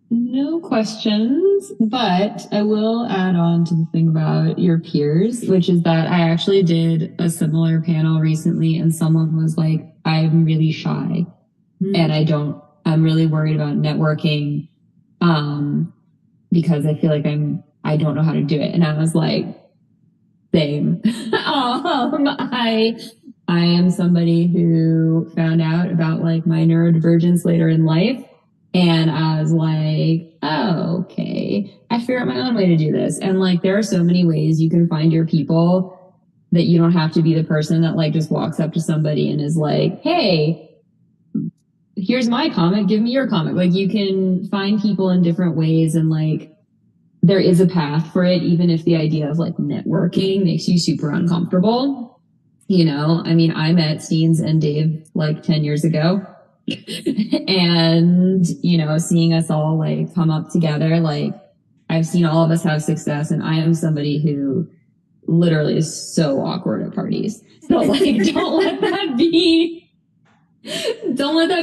Speaker 4: No questions, but I will add on to the thing about your peers, which is that I actually did a similar panel recently, and someone was like, I'm really shy and I'm really worried about networking, because I feel like I don't know how to do it. And I was like, same. I am somebody who found out about like my neurodivergence later in life. And I was like, oh, okay, I figured out my own way to do this. And like, there are so many ways you can find your people that you don't have to be the person that like just walks up to somebody and is like, hey, here's my comic, give me your comic. Like you can find people in different ways, and like, there is a path for it, even if the idea of like networking makes you super uncomfortable. I met Steens and Dave like 10 years ago. And, seeing us all like come up together, like I've seen all of us have success, and I am somebody who literally is so awkward at parties. So like, don't let that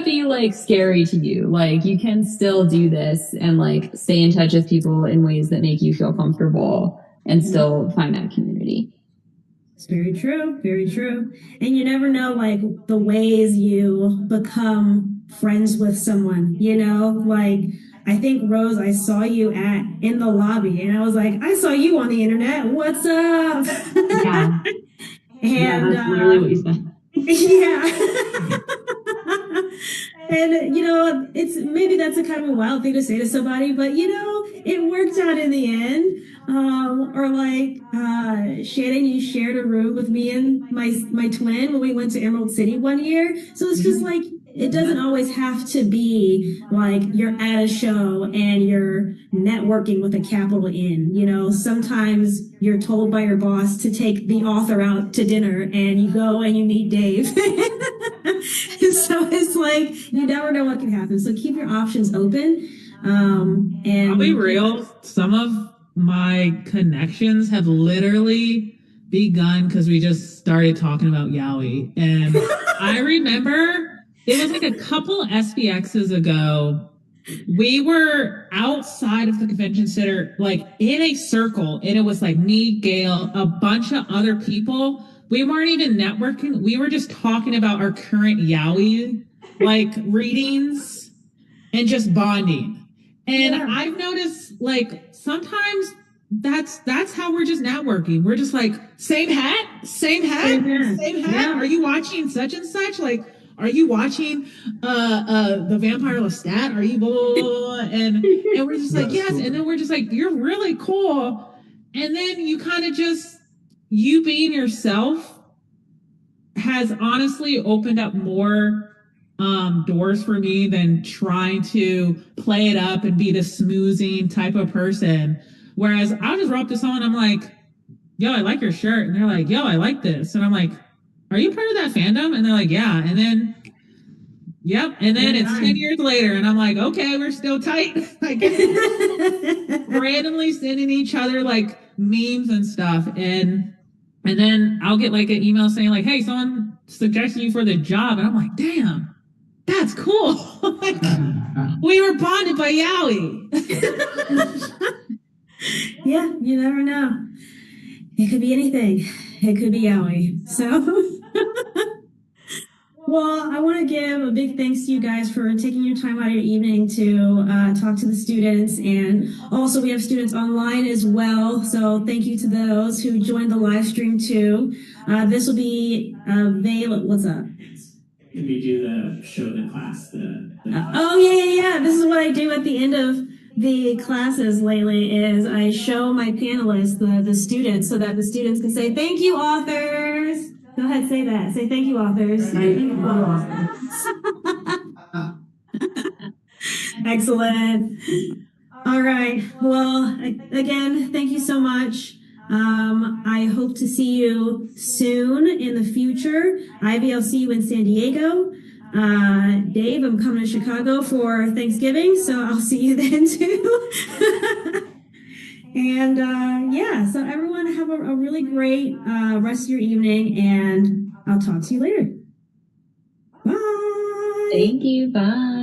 Speaker 4: be like scary to you. Like you can still do this and like stay in touch with people in ways that make you feel comfortable and still find that community.
Speaker 1: It's very true. Very true. And you never know, like, the ways you become friends with someone, like I think, Rose, I saw you in the lobby, and I was like, I saw you on the internet. What's up?
Speaker 5: Yeah.
Speaker 1: And
Speaker 5: that's literally what you said.
Speaker 1: Yeah. And, it's maybe that's a kind of a wild thing to say to somebody, but, it worked out in the end. Or like, Shannon, you shared a room with me and my twin when we went to Emerald City one year. So it's just like, it doesn't always have to be like you're at a show and you're networking with a capital N. Sometimes you're told by your boss to take the author out to dinner and you go and you meet Dave. So it's like, you never know what can happen. So keep your options open. And
Speaker 2: I'll be real. Some of my connections have literally begun because we just started talking about yaoi. And I remember it was like a couple SBXs ago. We were outside of the convention center, like in a circle, and it was like me, Gail, a bunch of other people. We weren't even networking. We were just talking about our current yaoi, like readings and just bonding. And yeah. I've noticed like sometimes that's how we're just networking. We're just like, same hat. Yeah. Are you watching such and such? Like, are you watching the Vampire Lestat? Are you blah, blah, blah? And we're just like, yes. Cool. And then we're just like, you're really cool. And then you kind of just, you being yourself has honestly opened up more doors for me than trying to play it up and be the smoozing type of person. Whereas I'll just roll up to someone, I'm like, yo, I like your shirt. And they're like, yo, I like this. And I'm like, are you part of that fandom? And they're like, yeah. And then, yep. And then it's 10 years later and I'm like, okay, we're still tight. Like randomly sending each other like memes and stuff. And then I'll get like an email saying like, hey, someone suggested you for the job. And I'm like, damn. That's cool. Like, we were bonded by yaoi.
Speaker 1: Yeah, you never know. It could be anything. It could be yaoi. So, well, I want to give a big thanks to you guys for taking your time out of your evening to talk to the students. And also we have students online as well. So thank you to those who joined the live stream too. This will be available. What's up?
Speaker 6: Can we do the show the class?
Speaker 1: Oh, yeah. This is what I do at the end of the classes lately is I show my panelists, the students, so that the students can say, thank you, authors. Go ahead, say that. Say thank you, authors. Thank you, authors. Excellent. All right. Well, again, thank you so much. I hope to see you soon in the future. Ivy, I'll see you in San Diego. Dave, I'm coming to Chicago for Thanksgiving, so I'll see you then too. And yeah, so everyone have a really great rest of your evening, and I'll talk to you later. Bye.
Speaker 4: Thank you. Bye.